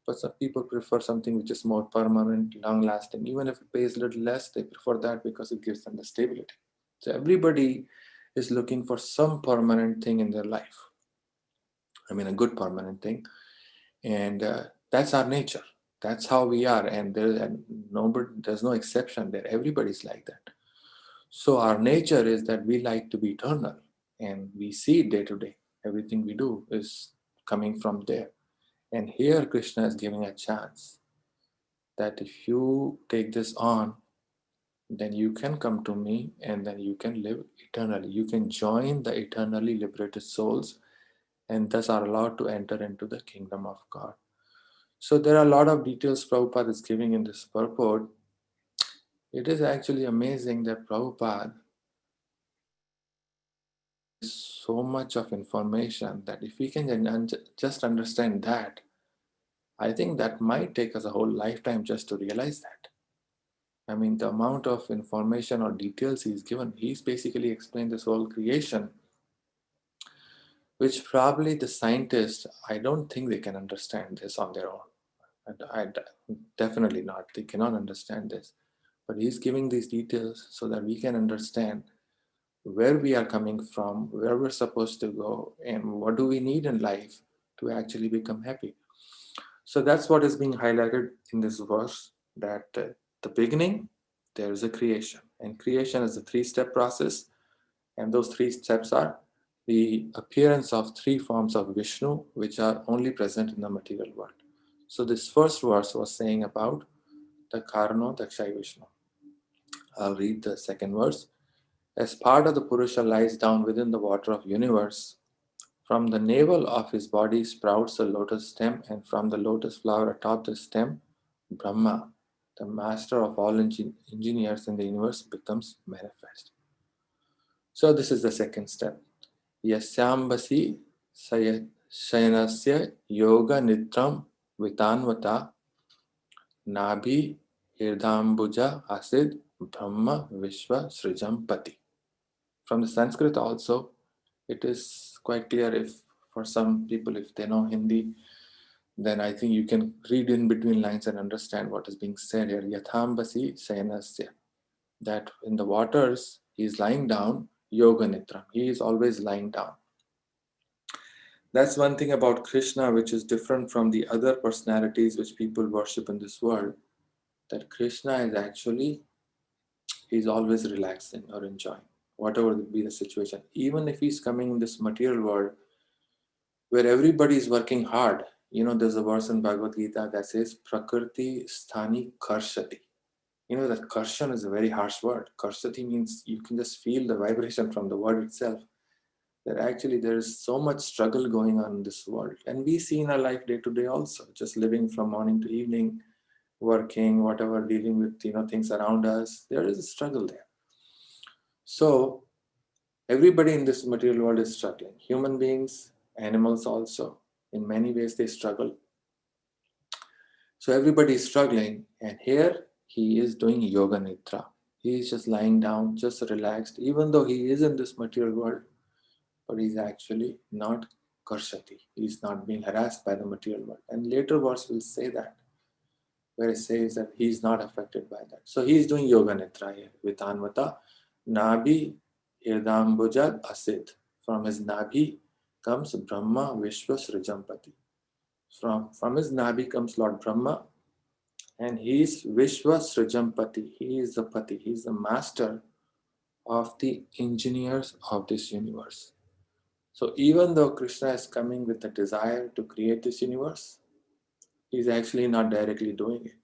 Speaker 3: but some people prefer something which is more permanent, long lasting. Even if it pays a little less, they prefer that because it gives them the stability. So everybody is looking for some permanent thing in their life. I mean, a good permanent thing. And that's our nature. That's how we are. And there's no exception there. Everybody's like that. So our nature is that we like to be eternal. And we see day to day. Everything we do is coming from there. And here Krishna is giving a chance that if you take this on, then you can come to me and then you can live eternally. You can join the eternally liberated souls and thus are allowed to enter into the kingdom of God. So there are a lot of details Prabhupada is giving in this purport. It is actually amazing that Prabhupada is so much of information that if we can just understand that, I think that might take us a whole lifetime just to realize that. I mean, the amount of information or details he's given, he's basically explained this whole creation, which probably the scientists, I don't think they can understand this on their own. Definitely not. They cannot understand this. But he's giving these details so that we can understand where we are coming from, where we're supposed to go, and what do we need in life to actually become happy. So that's what is being highlighted in this verse, that the beginning, there is a creation. And creation is a three-step process. And those three steps are the appearance of three forms of Vishnu, which are only present in the material world. So this first verse was saying about the Karno Dakshai Vishnu. I'll read the second verse. As part of the Purusha lies down within the water of universe, from the navel of his body sprouts a lotus stem, and from the lotus flower atop the stem, Brahma, the master of all engineers in the universe, becomes manifest. So this is the second step. Yasyambasi Shayanasya Yoga Nitram Vitanvata Nabhi Hirdambuja Asid Brahma Vishwa Srijampati. From the Sanskrit also, it is quite clear. If for some people, if they know Hindi, then I think you can read in between lines and understand what is being said here. Yathambasi Sayanasya, that in the waters he is lying down, Yoga Nitram. He is always lying down. That's one thing about Krishna which is different from the other personalities which people worship in this world, that Krishna is actually, he's always relaxing or enjoying, whatever be the situation. Even if he's coming in this material world where everybody is working hard, there's a verse in Bhagavad Gita that says, Prakriti Sthani Karshati. That Karshan is a very harsh word. Karshati means you can just feel the vibration from the word itself. That actually there is so much struggle going on in this world. And we see in our life day to day also, just living from morning to evening, working, whatever, dealing with things around us. There is a struggle there. So everybody in this material world is struggling. Human beings, animals also. In many ways they struggle. So everybody is struggling. And here he is doing Yoga Nidra. He is just lying down, just relaxed, even though he is in this material world. But he's actually not karshati. He's not being harassed by the material world. And later verse will say that, where it says that he's not affected by that. So he's doing Yoga Nidra here. Vitanvata Nabhi Hirdambujad Asid. From his Nabhi comes Brahma Vishwa Srijampati. From his Nabhi comes Lord Brahma, and he is Vishwa Srijampati. He is the Pati. He is the master of the engineers of this universe. So even though Krishna is coming with the desire to create this universe, he's actually not directly doing it.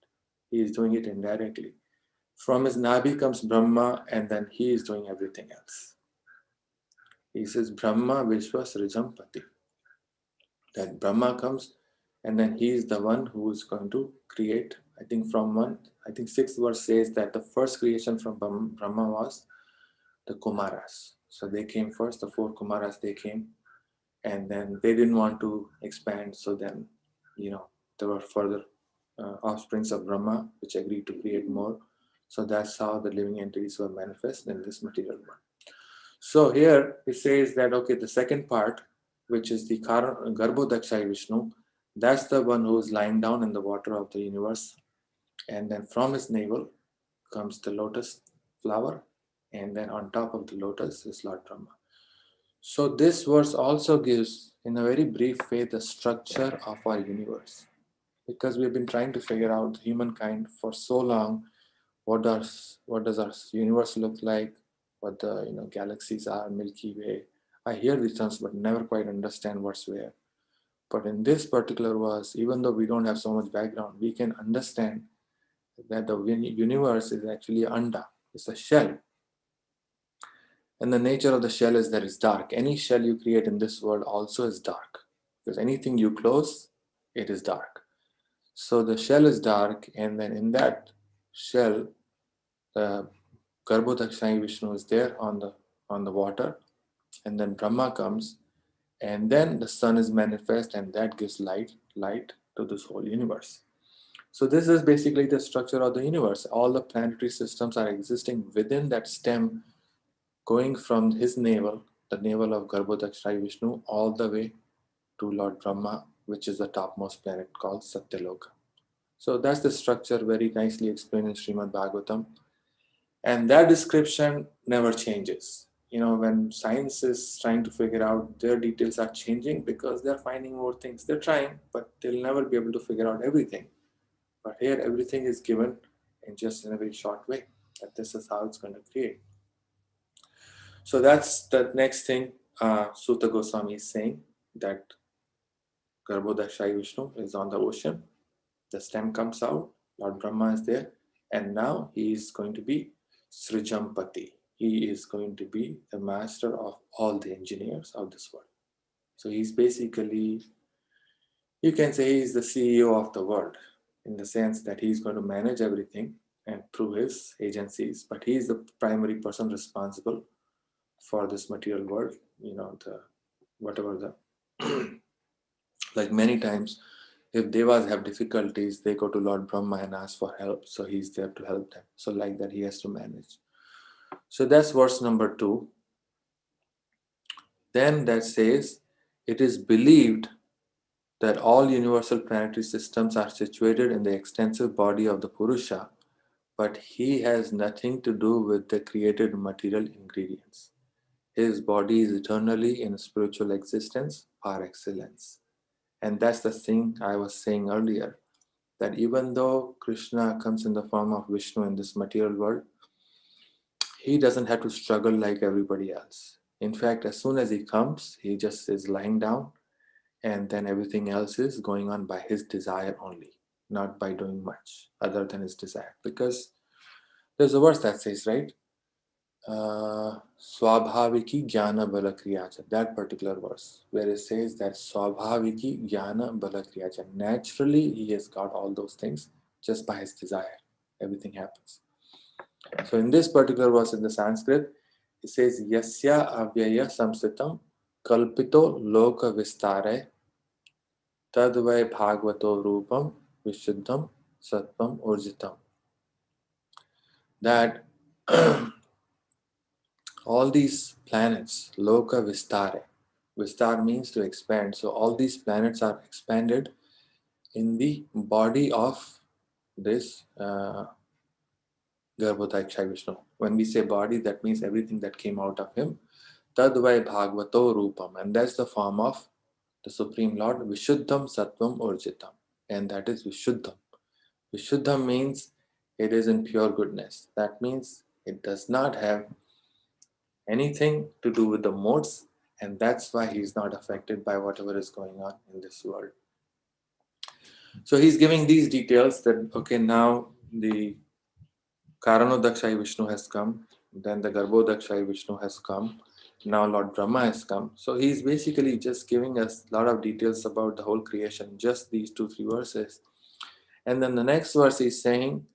Speaker 3: He is doing it indirectly. From his Nabhi comes Brahma, and then he is doing everything else. He says Brahma Vishwa Srijampati. That Brahma comes, and then he is the one who is going to create. I think sixth verse says that the first creation from Brahma was the Kumaras. So they came first, the 4 Kumaras, they came. And then they didn't want to expand, so then, there were further offsprings of Brahma, which agreed to create more. So that's how the living entities were manifest in this material world. So here it says that, okay, the second part, which is the Garbhodakshai Vishnu, that's the one who is lying down in the water of the universe. And then from his navel comes the lotus flower. And then on top of the lotus is Lord Brahma. So this verse also gives, in a very brief way, the structure of our universe. Because we've been trying to figure out humankind for so long, what does our universe look like, what the galaxies are, Milky Way. I hear these terms but never quite understand what's where. But in this particular verse, even though we don't have so much background, we can understand that the universe is actually anda, it's a shell. And the nature of the shell is that it's dark. Any shell you create in this world also is dark, because anything you close, it is dark. So the shell is dark, and then in that shell, the Garbhodakshai Vishnu is there on the water, and then Brahma comes, and then the sun is manifest, and that gives light to this whole universe. So this is basically the structure of the universe. All the planetary systems are existing within that stem, going from his navel, the navel of Garbhodakshai Vishnu, all the way to Lord Brahma, which is the topmost planet called Satyaloka. So that's the structure, very nicely explained in Srimad Bhagavatam. And that description never changes. When science is trying to figure out, their details are changing because they're finding more things. They're trying, but they'll never be able to figure out everything. But here, everything is given in a very short way, that this is how it's going to create. So that's the next thing Sutta Goswami is saying, that Garbhodakshai Vishnu is on the ocean. The stem comes out, Lord Brahma is there, and now he is going to be Srijampati. He is going to be the master of all the engineers of this world. So he's basically, you can say he's the CEO of the world, in the sense that he's going to manage everything and through his agencies, but he's the primary person responsible for this material world. Like many times, if devas have difficulties, they go to Lord Brahma and ask for help. So he's there to help them. So like that, he has to manage. So that's verse number 2. Then that says, it is believed that all universal planetary systems are situated in the extensive body of the Purusha, but he has nothing to do with the created material ingredients. His body is eternally in spiritual existence par excellence. And that's the thing I was saying earlier, that even though Krishna comes in the form of Vishnu in this material world, he doesn't have to struggle like everybody else. In fact, as soon as he comes, he just is lying down, and then everything else is going on by his desire only, not by doing much other than his desire. Because there's a verse that says, right? Swabhaviki Jnana Bala Kriyacha, that particular verse, where it says that Swabhaviki Jnana Bala Kriyacha, naturally he has got all those things just by his desire. Everything happens. So in this particular verse in the Sanskrit, it says Yasya Avyaya Samsitam Kalpito Loka Vistare Tadvai Bhagavato Rupam Vishuddham Sattvam Urjitam. That all these planets, Loka Vistare, Vistar means to expand. So all these planets are expanded in the body of this Garbhodakshai Vishnu. When we say body, that means everything that came out of him. Tadvai Bhagavato Rupam. And that's the form of the Supreme Lord, Vishuddham Sattvam Urjitam. And that is Vishuddham. Vishuddham means it is in pure goodness. That means it does not have anything to do with the modes, and that's why he's not affected by whatever is going on in this world. So he's giving these details that, okay, now the Karanodakshai Vishnu has come, then the Garbhodakshai Vishnu has come, now Lord Brahma has come. So he's basically just giving us a lot of details about the whole creation, just these 2-3 verses. And then the next verse is saying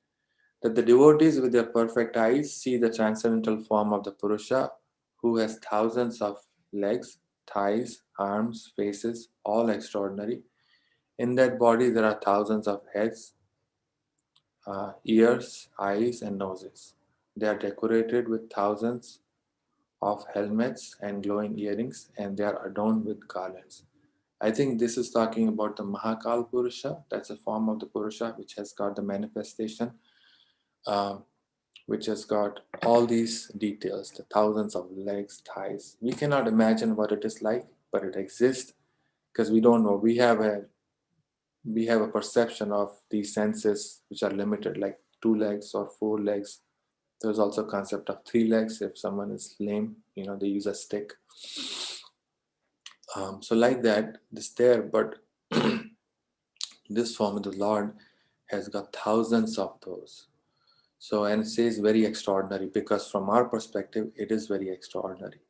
Speaker 3: that the devotees with their perfect eyes see the transcendental form of the Purusha, who has thousands of legs, thighs, arms, faces, all extraordinary. In that body there are thousands of heads, ears, eyes, and noses. They are decorated with thousands of helmets and glowing earrings, and they are adorned with garlands. I think this is talking about the Mahakal Purusha. That's a form of the Purusha which has got the manifestation, which has got all these details, the thousands of legs, thighs. We cannot imagine what it is like, but it exists because we don't know. We have a perception of these senses which are limited, like 2 legs or 4 legs. There's also a concept of 3 legs. If someone is lame, they use a stick. So like that, this there, but this form of the Lord has got thousands of those. So, and it says very extraordinary, because from our perspective, it is very extraordinary.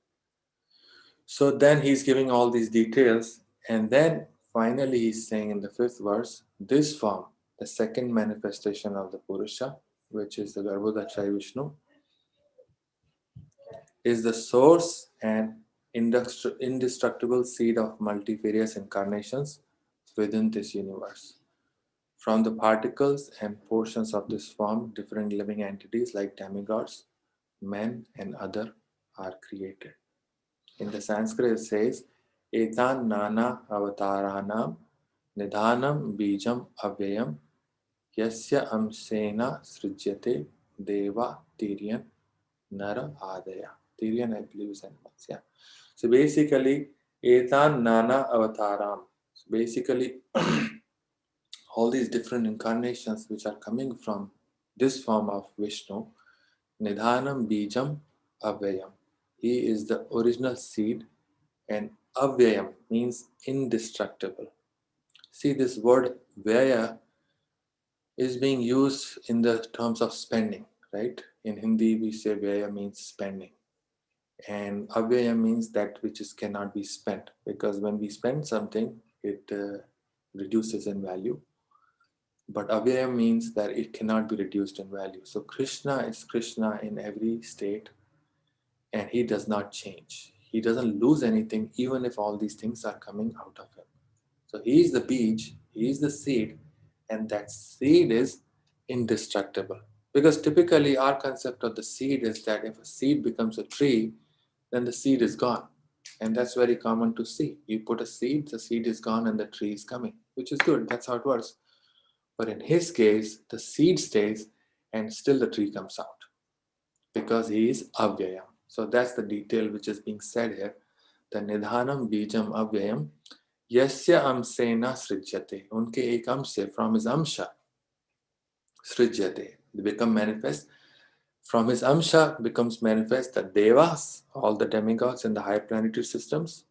Speaker 3: So then he's giving all these details, and then finally he's saying in the 5th verse, this form, the second manifestation of the Purusha, which is the Garbhodakshai Vishnu, is the source and indestructible seed of multifarious incarnations within this universe. From the particles and portions of this form, different living entities like demigods, men, and other are created. In the Sanskrit, it says, Etan nana avataranam nidhanam bijam avyayam yasya amsena srijyate deva tiryan nara adaya. Tiryan, I believe, is animals. Yeah. So basically, Etan nana avataram. So basically, all these different incarnations which are coming from this form of Vishnu, Nidhanam Bijam Avyayam. He is the original seed, and Avyayam means indestructible. See, this word Vyaya is being used in the terms of spending, right? In Hindi, we say Vyaya means spending. And Avyaya means that which cannot be spent, because when we spend something, it reduces in value. But avyaya means that it cannot be reduced in value. So Krishna is Krishna in every state, and he does not change. He doesn't lose anything, even if all these things are coming out of him. So he is the beach, he is the seed, and that seed is indestructible. Because typically our concept of the seed is that if a seed becomes a tree, then the seed is gone. And that's very common to see. You put a seed, the seed is gone and the tree is coming, which is good. That's how it works. But in his case, the seed stays and still the tree comes out, because he is avyayam. So that's the detail which is being said here. The nidhanam bijam avyayam yasya amsena srijyate. Unke ek amse, from his amsha, srijyate, they become manifest. From his amsha becomes manifest the devas, all the demigods in the high planetary systems.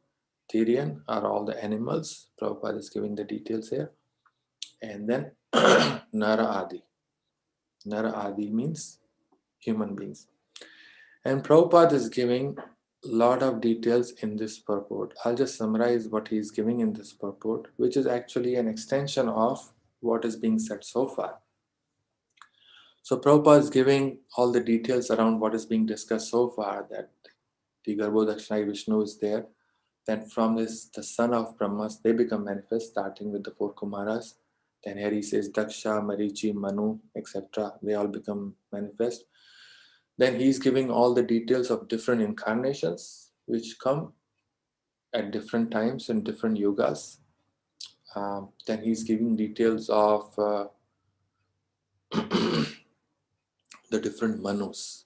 Speaker 3: Tyrian are all the animals. Prabhupada is giving the details here. And then Nara Adi. Nara Adi means human beings. And Prabhupada is giving a lot of details in this purport. I'll just summarize what he is giving in this purport, which is actually an extension of what is being said so far. So Prabhupada is giving all the details around what is being discussed so far, that the Garbhodakshai Vishnu is there. Then from this, the son of Brahmas, they become manifest, starting with the 4 Kumaras. Then here he says Daksha, Marichi, Manu, etc. They all become manifest. Then he's giving all the details of different incarnations which come at different times in different yugas. Then he's giving details of the different manus.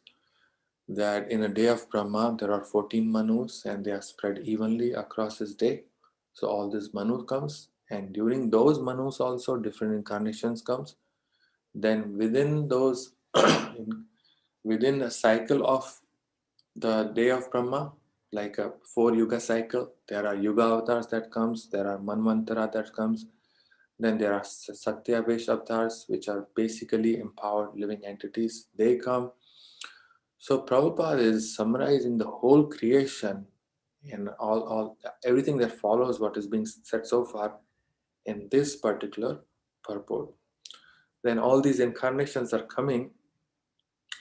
Speaker 3: That in a day of Brahma, there are 14 manus and they are spread evenly across his day. So all this manu comes, and during those manus also different incarnations comes. Then within those, within a cycle of the day of Brahma, like a 4 yuga cycle, there are yuga avatars that comes, there are manvantara that comes, then there are satyavesh avatars, which are basically empowered living entities. They come. So Prabhupada is summarizing the whole creation and all everything that follows what is being said so far in this particular purport. Then all these incarnations are coming,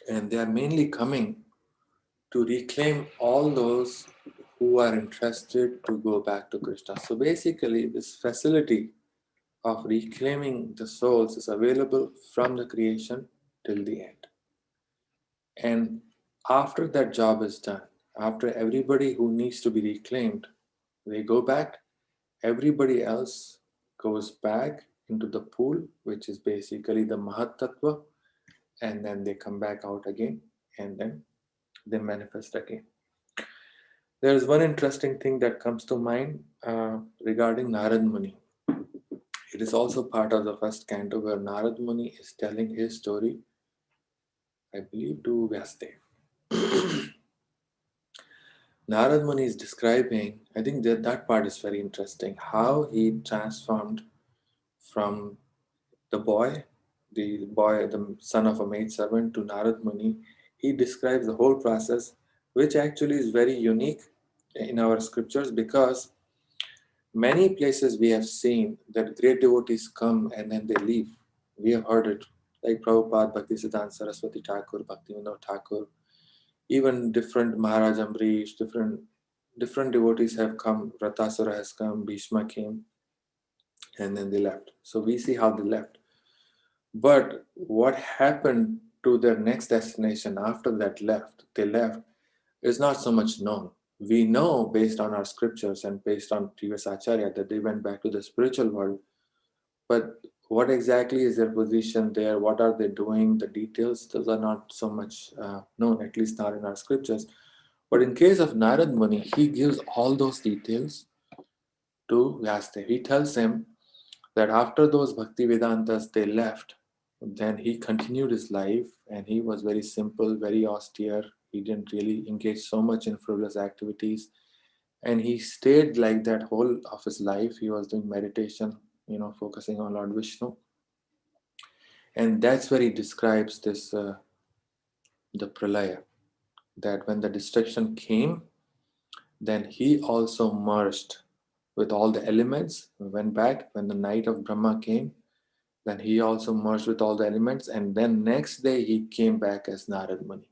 Speaker 3: and they are mainly coming to reclaim all those who are interested to go back to Krishna. So basically, this facility of reclaiming the souls is available from the creation till the end. And after that job is done, after everybody who needs to be reclaimed, they go back, everybody else goes back into the pool, which is basically the Mahat Tattva, and then they come back out again, and then they manifest again. There is one interesting thing that comes to mind regarding Narad Muni. It is also part of the first canto where Narad Muni is telling his story, I believe, to Vyasdev. Narad Muni is describing, I think that part is very interesting, how he transformed from the son of a maid servant, to Narad Muni. He describes the whole process, which actually is very unique in our scriptures, because many places we have seen that great devotees come and then they leave. We have heard it, like Prabhupada, Bhaktisiddhanta Saraswati Thakur, Bhaktivinoda Thakur, even different Maharaj Amrish, different devotees have come. Ratasura has come, Bhishma came, and then they left. So we see how they left. But what happened to their next destination after they left, is not so much known. We know based on our scriptures and based on previous acharya that they went back to the spiritual world. But what exactly is their position there? What are they doing? The details, those are not so much known, at least not in our scriptures. But in case of Narad Muni, he gives all those details to Vyasdev. He tells him that after those Bhakti Vedantas, they left, then he continued his life, and he was very simple, very austere. He didn't really engage so much in frivolous activities. And he stayed like that whole of his life. He was doing meditation, focusing on Lord Vishnu. And that's where he describes this, the pralaya, that when the destruction came, then he also merged with all the elements, went back. When the night of Brahma came, then he also merged with all the elements, and then next day he came back as Narad Muni.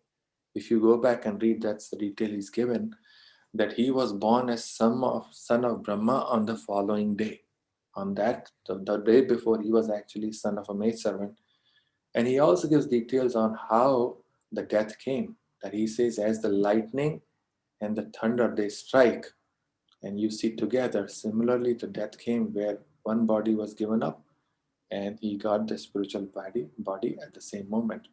Speaker 3: If you go back and read, that's the detail he's given, that he was born as son of Brahma on the following day. On that, the day before, he was actually son of a maidservant. And he also gives details on how the death came. That he says, as the lightning and the thunder, they strike, and you see together. Similarly, the death came where one body was given up, and he got the spiritual body at the same moment.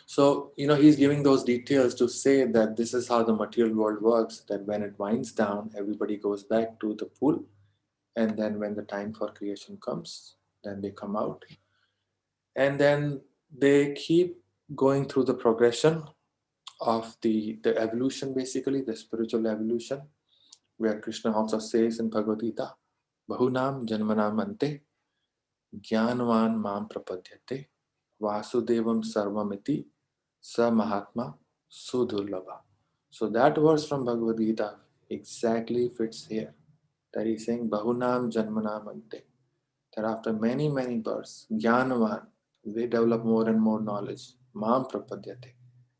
Speaker 3: So, he's giving those details to say that this is how the material world works, that when it winds down, everybody goes back to the pool, and then when the time for creation comes, then they come out. And then they keep going through the progression of the evolution, basically, the spiritual evolution, where Krishna also says in Bhagavad Gita, Bahunam Janmanam Ante Jnanvan Mam Prapadyate Vasudevam Sarvamiti Sa Mahatma Sudurlabha. So that verse from Bhagavad Gita exactly fits here. That he's saying Bahunam Janmanam Ante. That after many, many births, Jnanavan, they develop more and more knowledge. Mam Prapadyate.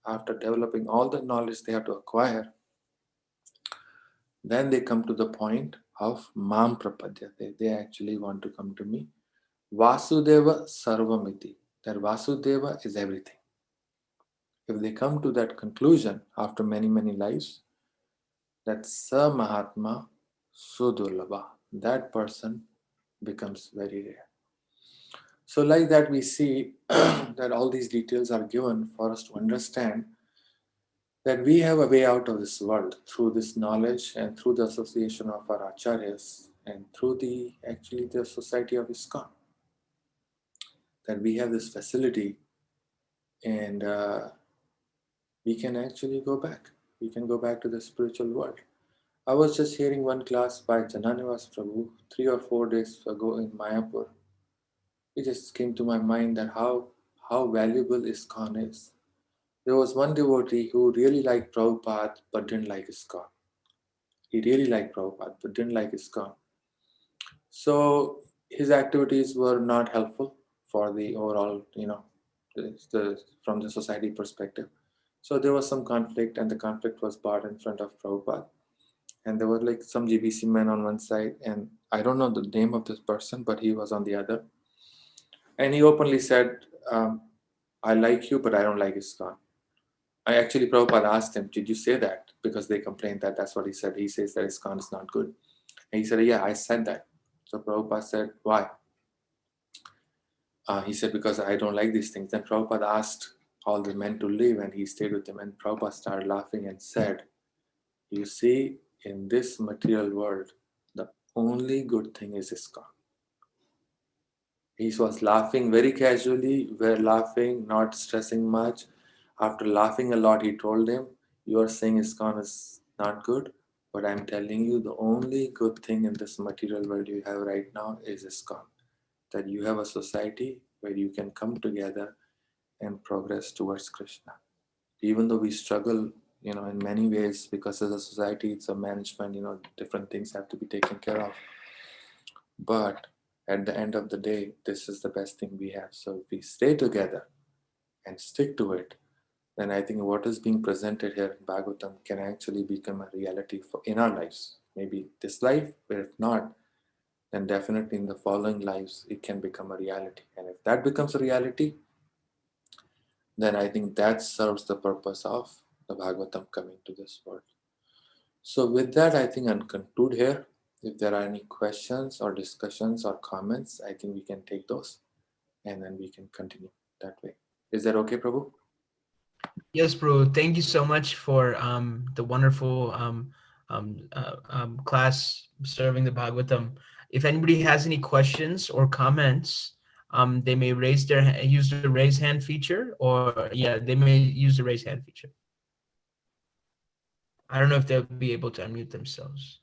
Speaker 3: After developing all the knowledge they have to acquire, then they come to the point of Mam Prapadyate. They actually want to come to me. Vasudeva Sarvamiti. That Vasudeva is everything. If they come to that conclusion after many, many lives, that Sa Mahatma Sudurlabha, that person becomes very rare. So like that we see that all these details are given for us to understand that we have a way out of this world through this knowledge and through the association of our acharyas and through the society of ISKCON. That we have this facility, and we can actually go back. We can go back to the spiritual world. I was just hearing one class by Jananivas Prabhu 3 or 4 days ago in Mayapur. It just came to my mind that how valuable ISKCON is. There was one devotee who really liked Prabhupada but didn't like ISKCON. He really liked Prabhupada but didn't like ISKCON. So his activities were not helpful for the overall, from the society perspective. So there was some conflict, and the conflict was brought in front of Prabhupada. and there were like some GBC men on one side, and I don't know the name of this person, but he was on the other. And he openly said, I like you, but I don't like ISKCON. I actually, Prabhupada asked him, did you say that? Because they complained that that's what he said. He says that ISKCON is not good. And he said, yeah, I said that. So Prabhupada said, why? He said, because I don't like these things. Then Prabhupada asked all the men to leave, and he stayed with them. And Prabhupada started laughing and said, you see, in this material world, the only good thing is ISKCON. He was laughing very casually. We're laughing, not stressing much. After laughing a lot, he told him, you are saying ISKCON is not good, but I'm telling you the only good thing in this material world you have right now is ISKCON. That you have a society where you can come together and progress towards Krishna. Even though we struggle, in many ways, because as a society, it's a management, different things have to be taken care of. But at the end of the day, this is the best thing we have. So if we stay together and stick to it, then I think what is being presented here in Bhagavatam can actually become a reality in our lives. Maybe this life, but if not, then definitely in the following lives, it can become a reality. And if that becomes a reality, then I think that serves the purpose of the Bhagavatam coming to this world. So with that, I think I'll conclude here. If there are any questions or discussions or comments, I think we can take those and then we can continue that way. Is that okay, Prabhu?
Speaker 1: Yes, bro. Thank you so much for the wonderful class serving the Bhagavatam. If anybody has any questions or comments, they may use the raise hand feature, or they may use the raise hand feature. I don't know if they'll be able to unmute themselves.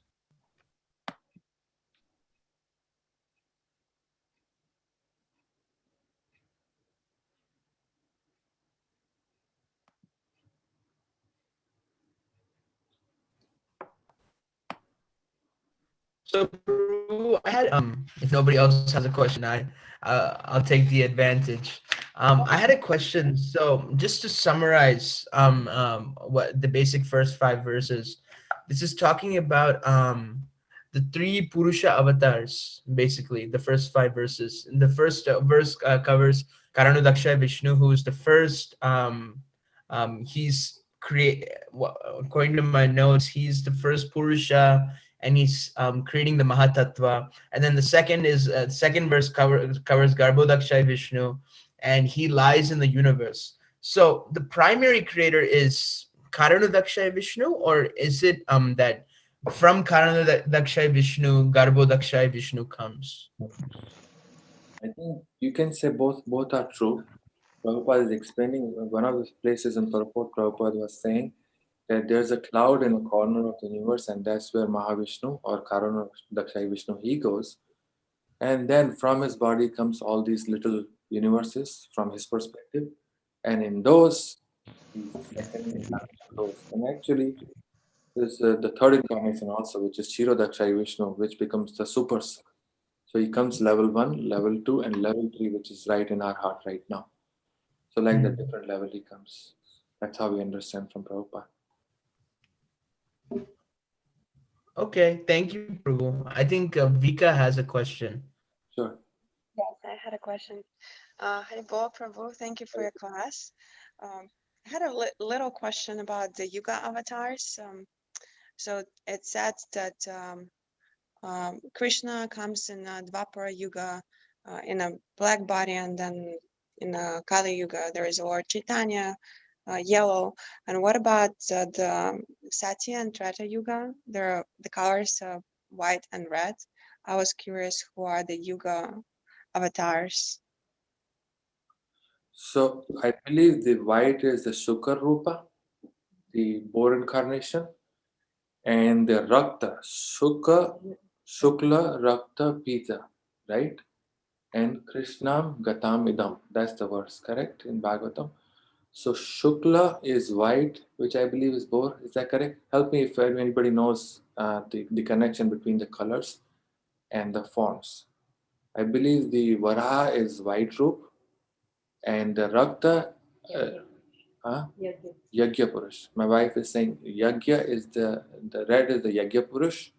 Speaker 1: So I had if nobody else has a question, I'll take the advantage. I had a question. So just to summarize what the basic first 5 verses, this is talking about the 3 Purusha avatars, basically the first 5 verses. And the first verse covers Karanodakshaya Vishnu, who is the first. He's according to my notes, he's the first Purusha, and he's creating the Mahatattva. And then the second verse covers Garbhodakshaya Vishnu, and he lies in the universe. So the primary creator is Karanodakshaya Vishnu, or is it that from Karanodakshaya Vishnu, Garbhodakshaya Vishnu comes?
Speaker 3: I think you can say both are true. Prabhupada is explaining one of the places in Purport. Prabhupada was saying that there's a cloud in a corner of the universe, and that's where Mahavishnu or Karanodakshaya Vishnu, he goes. And then from his body comes all these little universes from his perspective. And in those, he's second those. And actually, there's the third incarnation also, which is Kshirodakshaya Vishnu, which becomes the super. So he comes level 1, level 2, and level 3, which is right in our heart right now. So like the different level he comes. That's how we understand from Prabhupada.
Speaker 1: Okay, thank you, Prabhu. I think Vika has a question.
Speaker 3: Sure.
Speaker 9: Yes, I had a question. Haribol Prabhu, thank you for your class. I had a little question about the Yuga avatars. So it said that Krishna comes in Dvapara Yuga in a black body, and then in Kali Yuga there is Lord Chaitanya, yellow. And what about the Satya and Treta Yuga? There are the colors white and red. I was curious, who are the Yuga avatars?
Speaker 3: So I believe the white is the Shukar Rupa, the boar incarnation, and the Rakta, Shukla Rakta Pita, right? And Krishnam Gatam Idam. That's the verse, correct, in Bhagavatam. So Shukla is white, which I believe is boar. Is that correct? Help me if anybody knows the connection between the colors and the forms. I believe the Varaha is white roop, and the Rakta Huh? Yagya Purush. My wife is saying Yagya is the red is the Yagya Purush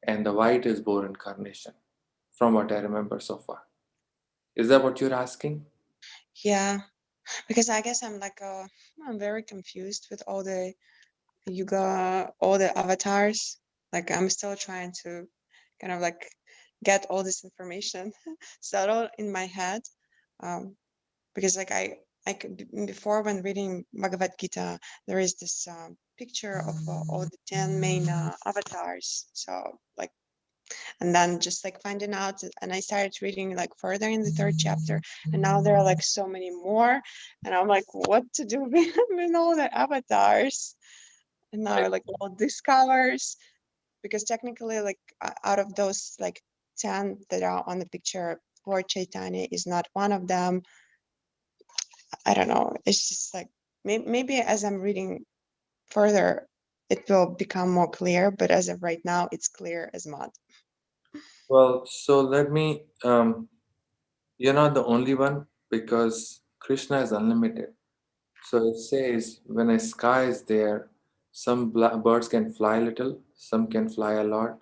Speaker 3: and the white is Boar incarnation, from what I remember so far. Is that what you're asking?
Speaker 9: Yeah, because I guess I'm like I'm very confused with all the yuga, all the avatars. Like I'm still trying to kind of like get all this information settled in my head. Because like before when reading Bhagavad Gita, there is this picture of all the 10 main avatars. So like, and then just like finding out, and I started reading like further in the 3rd chapter, and now there are like so many more, and I'm like, what to do with all the avatars? And now like all these colors, because technically like out of those like 10 that are on the picture, Lord Chaitanya is not one of them. I don't know. It's just like maybe as I'm reading further, it will become more clear. But as of right now, it's clear as mud.
Speaker 3: Well, so let me. You're not the only one because Krishna is unlimited. So it says when a sky is there, some birds can fly a little, some can fly a lot,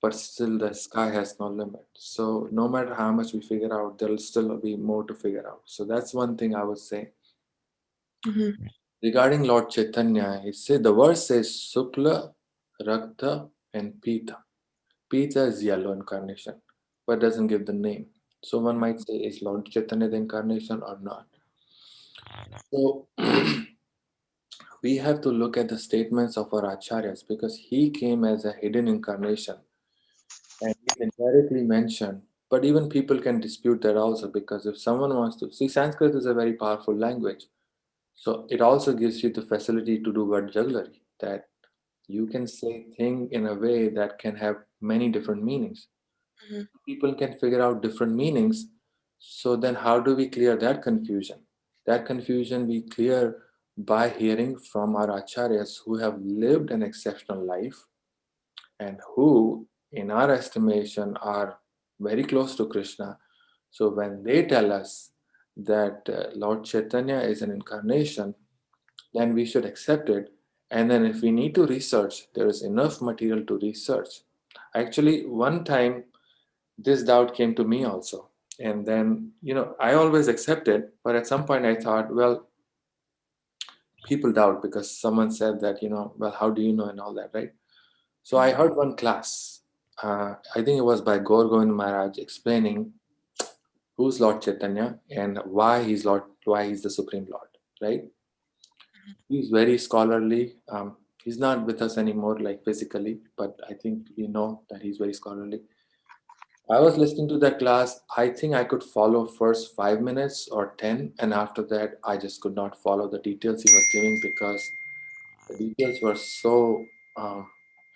Speaker 3: but still the sky has no limit. So no matter how much we figure out, there'll still be more to figure out. So that's one thing I would say.
Speaker 9: Mm-hmm.
Speaker 3: Regarding Lord Chaitanya, the verse says Sukla, Rakta, and Pita. Pita is yellow incarnation, but doesn't give the name. So one might say, is Lord Chaitanya the incarnation or not? So we have to look at the statements of our acharyas because he came as a hidden incarnation and he's indirectly mentioned. But even people can dispute that also because if someone wants to see, Sanskrit is a very powerful language. So it also gives you the facility to do word jugglery, that you can say thing in a way that can have many different meanings.
Speaker 9: Mm-hmm.
Speaker 3: People can figure out different meanings. So then how do we clear that confusion? That confusion we clear by hearing from our acharyas who have lived an exceptional life and who, in our estimation, are very close to Krishna. So when they tell us that Lord Chaitanya is an incarnation, then we should accept it. And then if we need to research, there is enough material to research. Actually, one time this doubt came to me also. And then, I always accepted, but at some point I thought, well, people doubt because someone said that, well, how do you know and all that, right? So I heard one class, I think it was by Gaur Govind Maharaj explaining who's Lord Chaitanya and why he's the Supreme Lord, right? He's very scholarly. He's not with us anymore, like physically, but I think we know that he's very scholarly. I was listening to that class. I think I could follow first 5 minutes or 10, and after that, I just could not follow the details he was giving because the details were so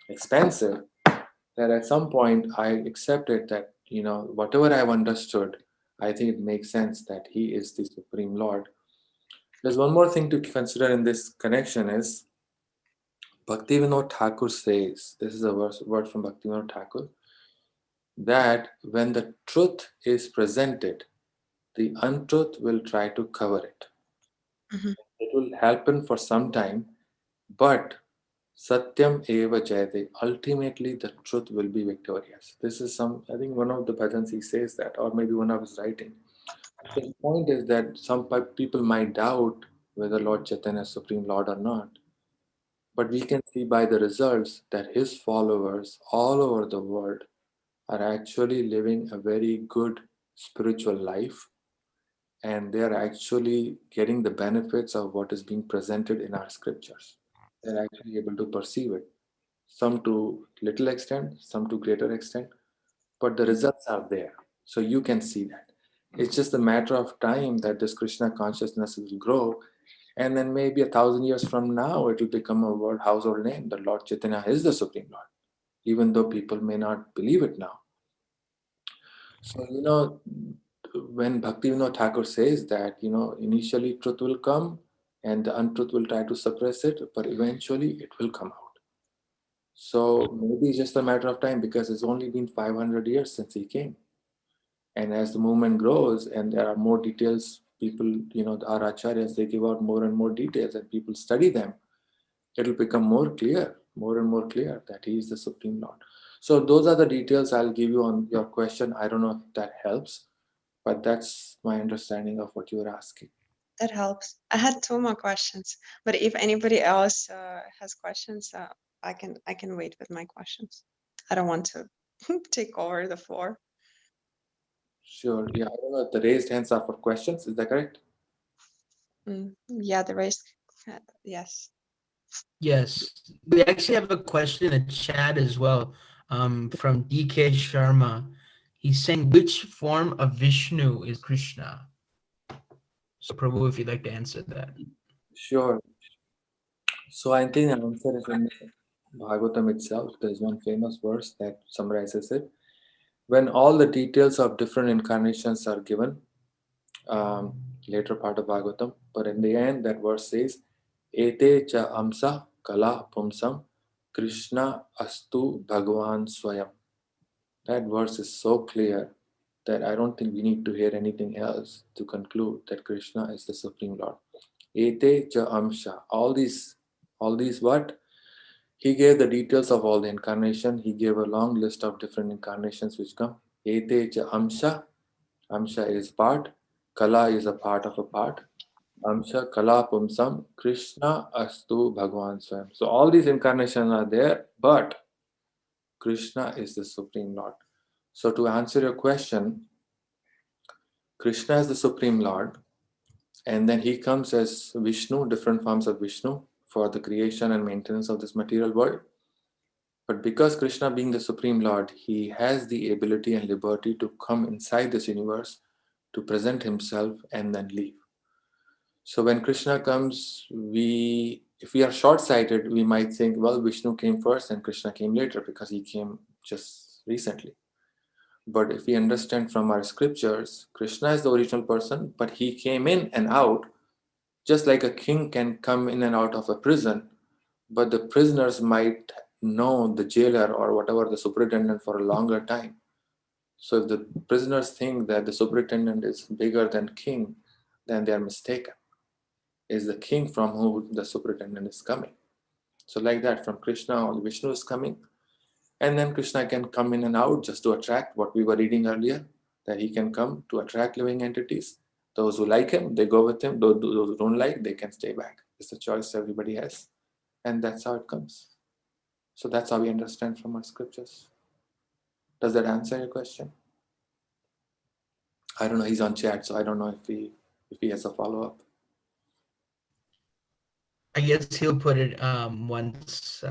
Speaker 3: expensive that at some point I accepted that, whatever I've understood, I think it makes sense that he is the Supreme Lord. There's one more thing to consider in this connection is Bhaktivinoda Thakur says, this is a word from Bhaktivinoda Thakur, that when the truth is presented, the untruth will try to cover it.
Speaker 9: Mm-hmm.
Speaker 3: It will happen for some time, but Satyam eva jayate. Ultimately, the truth will be victorious. This is I think one of the bhajans he says that, or maybe one of his writing. The point is that some people might doubt whether Lord Chaitanya is Supreme Lord or not. But we can see by the results that his followers all over the world are actually living a very good spiritual life and they are actually getting the benefits of what is being presented in our scriptures. They're actually able to perceive it, some to little extent, some to greater extent, but the results are there. So you can see that. It's just a matter of time that this Krishna consciousness will grow, and then maybe 1,000 years from now, it will become a word household name that Lord Chaitanya is the Supreme Lord, even though people may not believe it now. So, when Bhaktivinoda Thakur says that, initially truth will come and the untruth will try to suppress it, but eventually it will come out. So maybe it's just a matter of time because it's only been 500 years since he came. And as the movement grows and there are more details people, our acharyas, they give out more and more details and people study them, it'll become more and more clear that he is the Supreme Lord. So those are the details I'll give you on your question. I don't know if that helps, but that's my understanding of what you were asking.
Speaker 9: That helps. I had 2 more questions, but if anybody else has questions, I can wait with my questions. I don't want to take over the floor.
Speaker 3: Sure. Yeah, I don't know if the raised hands are for questions. Is that correct?
Speaker 9: Yeah, the raised. Yes.
Speaker 1: Yes, we actually have a question in the chat as well, from DK Sharma. He's saying, which form of Vishnu is Krishna? So Prabhu, if you'd like to answer that.
Speaker 3: Sure. So I think the answer is in Bhagavatam itself. There's one famous verse that summarizes it. When all the details of different incarnations are given, later part of Bhagavatam, but in the end, that verse says, Ete cha amsa kala pumsam Krishna astu Bhagavan swayam. That verse is so clear that I don't think we need to hear anything else to conclude that Krishna is the Supreme Lord. Ete cha amsha. All these what? He gave the details of all the incarnation. He gave a long list of different incarnations which come. Ete cha amsha. Amsha is part. Kala is a part of a part. Amsha Kala Pumsam Krishna Astu Bhagavan Swayam. So all these incarnations are there, but Krishna is the Supreme Lord. So to answer your question, Krishna is the Supreme Lord, and then he comes as Vishnu, different forms of Vishnu for the creation and maintenance of this material world. But because Krishna being the Supreme Lord, he has the ability and liberty to come inside this universe, to present himself and then leave. So when Krishna comes, if we are short-sighted, we might think, well, Vishnu came first and Krishna came later because he came just recently. But if we understand from our scriptures, Krishna is the original person, but he came in and out, just like a king can come in and out of a prison, but the prisoners might know the jailer or whatever, the superintendent, for a longer time. So if the prisoners think that the superintendent is bigger than king, then they are mistaken. Is the king from whom the superintendent is coming. So like that, from Krishna or Vishnu is coming, and then Krishna can come in and out just to attract, what we were reading earlier, that he can come to attract living entities. Those who like him, they go with him. Those who don't like, they can stay back. It's a choice everybody has. And that's how it comes. So that's how we understand from our scriptures. Does that answer your question? I don't know, he's on chat, so I don't know if he has a follow-up.
Speaker 1: I guess he'll put it once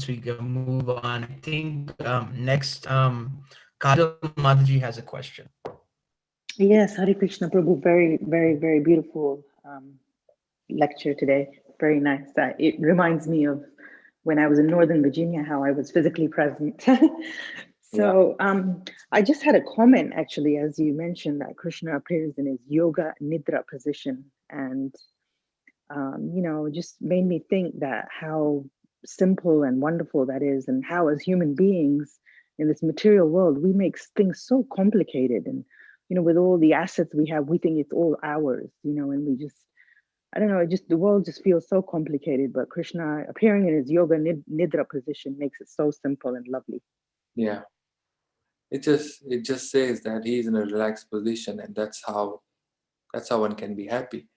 Speaker 1: we move on. I think next Kajal Mataji has a question.
Speaker 5: Yes, Hare Krishna Prabhu, very, very, very beautiful lecture today. Very nice. It reminds me of when I was in Northern Virginia, how I was physically present. So I just had a comment, actually, as you mentioned, that Krishna appears in his yoga nidra position, and just made me think that how simple and wonderful that is, and how as human beings in this material world, we make things so complicated. And, with all the assets we have, we think it's all ours, and we just, I don't know, the world just feels so complicated, but Krishna appearing in his yoga nidra position makes it so simple and lovely.
Speaker 3: Yeah. It just says that he is in a relaxed position, and that's how one can be happy.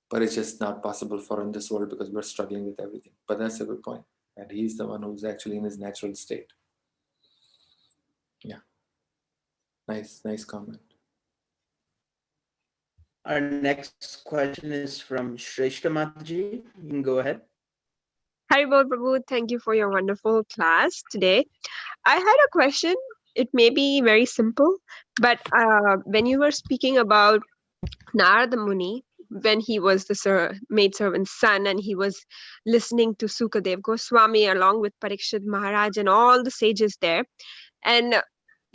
Speaker 3: But it's just not possible for in this world because we're struggling with everything. But that's a good point. And he's the one who's actually in his natural state. Yeah. Nice comment.
Speaker 1: Our next question is from Shrestha Mataji. You can go ahead.
Speaker 10: Haribol Prabhu, thank you for your wonderful class today. I had a question. It may be very simple, but when you were speaking about Narada Muni, when he was the maidservant's son and he was listening to Sukadev Goswami along with Parikshit Maharaj and all the sages there, and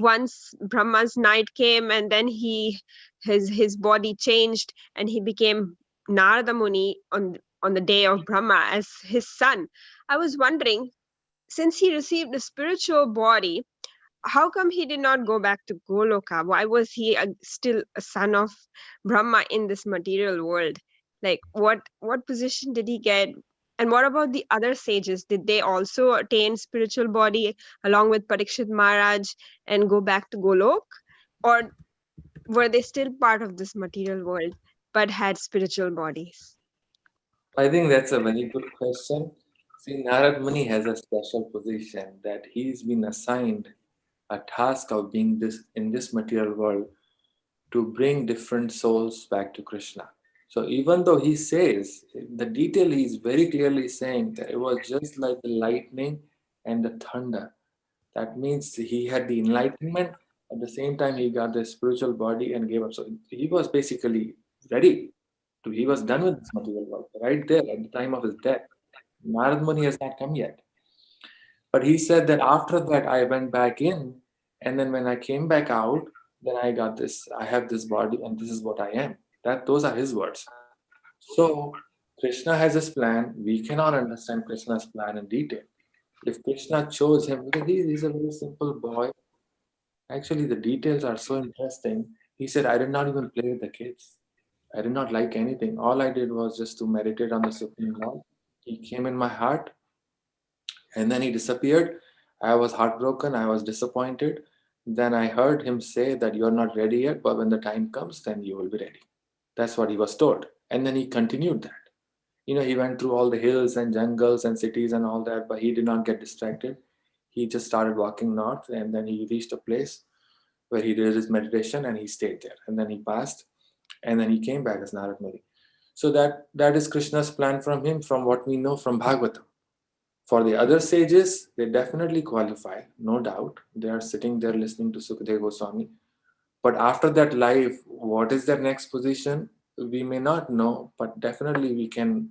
Speaker 10: once Brahma's night came and then his body changed and he became Narada Muni on the day of Brahma as his son. I was wondering, since he received a spiritual body, how come he did not go back to Goloka? Why was he still a son of Brahma in this material world? Like, what position did he get? And what about the other sages? Did they also attain spiritual body along with Parikshit Maharaj and go back to Golok? Or were they still part of this material world but had spiritual bodies?
Speaker 3: I think that's a very good question. See, Narad Muni has a special position that he's been assigned a task of being this in this material world to bring different souls back to Krishna. So even though he says the detail, he's very clearly saying that it was just like the lightning and the thunder. That means he had the enlightenment. At the same time, he got the spiritual body and gave up. So he was basically ready to. He was done with this material world right there at the time of his death. Narad Muni has not come yet. But he said that after that, I went back in, and then when I came back out, then I got this. I have this body, and this is what I am. Those are his words. So Krishna has his plan. We cannot understand Krishna's plan in detail. If Krishna chose him, because he's a very simple boy. Actually, the details are so interesting. He said, I did not even play with the kids. I did not like anything. All I did was just to meditate on the Supreme Lord. He came in my heart and then he disappeared. I was heartbroken. I was disappointed. Then I heard him say that you're not ready yet, but when the time comes, then you will be ready. That's what he was told. And then he continued that. He went through all the hills and jungles and cities and all that, but he did not get distracted. He just started walking north, and then he reached a place where he did his meditation and he stayed there. And then he passed, and then he came back as Narad Muni. So that is Krishna's plan from him, from what we know from Bhagavatam. For the other sages, they definitely qualify, no doubt. They are sitting there listening to Sukadeva Goswami. But after that life, what is their next position? We may not know, but definitely we can,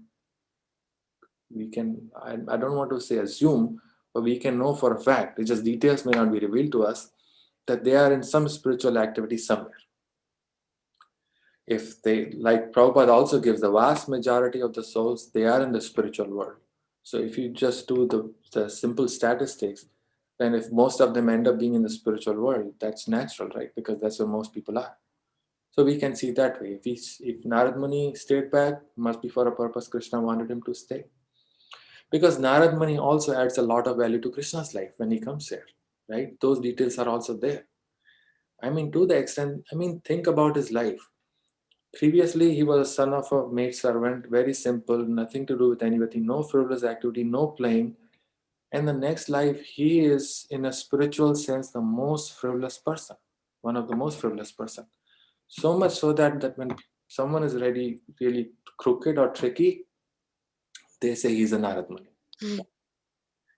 Speaker 3: I don't want to say assume, but we can know for a fact, it's just details may not be revealed to us, that they are in some spiritual activity somewhere. If they, like Prabhupada also gives, the vast majority of the souls, they are in the spiritual world. So if you just do the simple statistics, then if most of them end up being in the spiritual world, that's natural, right? Because that's where most people are. So we can see that way. If Narad Muni stayed back, must be for a purpose. Krishna wanted him to stay. Because Narad Muni also adds a lot of value to Krishna's life when he comes here, right? Those details are also there. To the extent, think about his life. Previously, he was a son of a maid servant, very simple, nothing to do with anybody, no frivolous activity, no playing. And the next life, he is, in a spiritual sense, the most frivolous person, one of the most frivolous person. So much so that when someone is really crooked or tricky, they say he's a Narad Muni.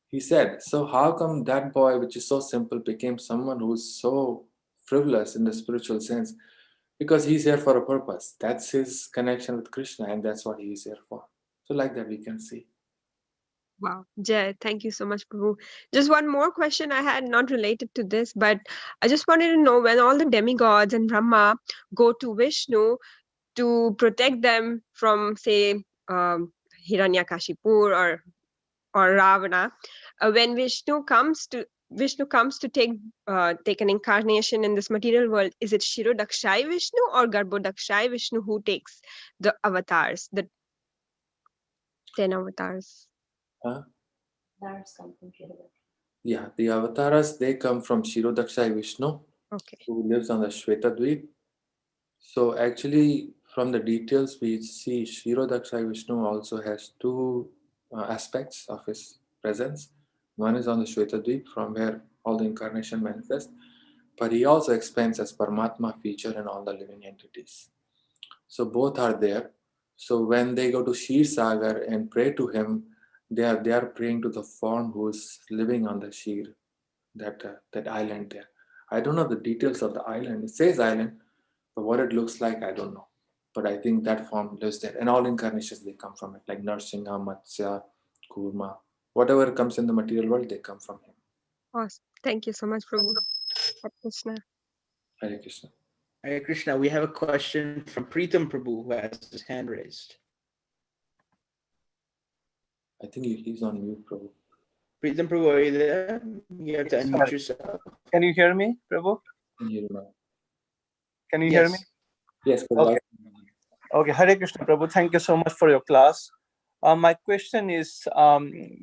Speaker 3: He said, so how come that boy, which is so simple, became someone who's so frivolous in the spiritual sense? Because he's here for a purpose. That's his connection with Krishna, and that's what he's here for. So like that we can see.
Speaker 10: Wow, Jay, thank you so much, Prabhu. Just one more question I had, not related to this, but I just wanted to know, when all the demigods and Brahma go to Vishnu to protect them from, say, Hiranyakashipu or Ravana, when Vishnu comes to take an incarnation in this material world, is it Shirodakshai Vishnu or Garbhodakshai Vishnu who takes the avatars, the 10 avatars?
Speaker 3: Yeah, the avatars, they come from Shirodakshai Vishnu, who lives on the Shvetadvip. So actually, from the details we see, Shirodakshai Vishnu also has two aspects of his presence. One is on the Shvetadvip, from where all the incarnation manifest, but he also expands as Paramatma feature in all the living entities. So both are there. So when they go to Shir Sagar and pray to him, they are praying to the form who is living on the Shir, that island there. I don't know the details of the island. It says island, but what it looks like, I don't know. But I think that form lives there. And all incarnations, they come from it, like Narsingha, Matsya, Kurma. Whatever comes in the material world, they come from him.
Speaker 10: Awesome. Thank you so much, Prabhu. Hare Krishna.
Speaker 3: Hare Krishna.
Speaker 1: Hare Krishna. We have a question from Preetam Prabhu, who has his hand raised.
Speaker 3: I think he's on mute, Prabhu.
Speaker 1: Pritam Prabhu, are you there? You have to unmute yourself.
Speaker 11: Can you hear me, Prabhu? Can you hear me?
Speaker 3: Yes,
Speaker 11: okay. Okay, Hare Krishna, Prabhu. Thank you so much for your class. My question is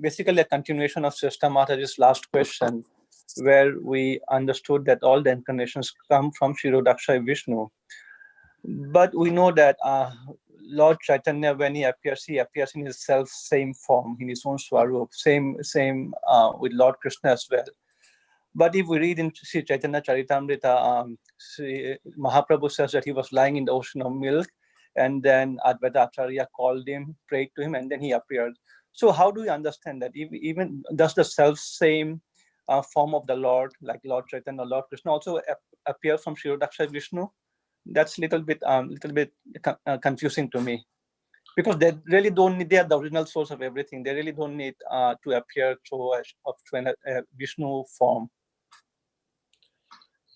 Speaker 11: basically a continuation of Srishta Mataji's last question, where we understood that all the incarnations come from Shirodaksha Vishnu. But we know that Lord Chaitanya, when he appears in his self-same form, in his own Swarup, same with Lord Krishna as well. But if we read in Sri Chaitanya Charitamrita, Mahaprabhu says that he was lying in the ocean of milk, and then Advaita Acharya called him, prayed to him, and then he appeared. So how do we understand that? Even does the self-same form of the Lord, like Lord Chaitanya or Lord Krishna, also appear from Shirodaksha Vishnu? That's a little bit confusing to me, because they really don't need, they are the original source of everything. They really don't need to appear through a Vishnu form.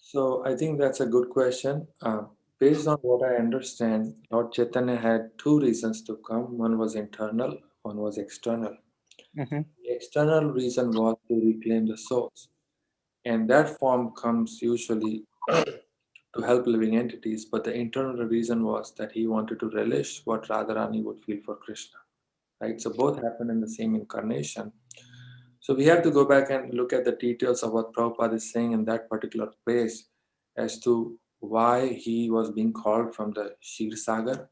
Speaker 3: So I think that's a good question. Based on what I understand, Lord Chaitanya had two reasons to come. One was internal, one was external.
Speaker 11: Mm-hmm.
Speaker 3: The external reason was to reclaim the souls. And that form comes usually to help living entities, but the internal reason was that he wanted to relish what Radharani would feel for Krishna. Right? So both happen in the same incarnation. So we have to go back and look at the details of what Prabhupada is saying in that particular place as to why he was being called from the Shir Sagar.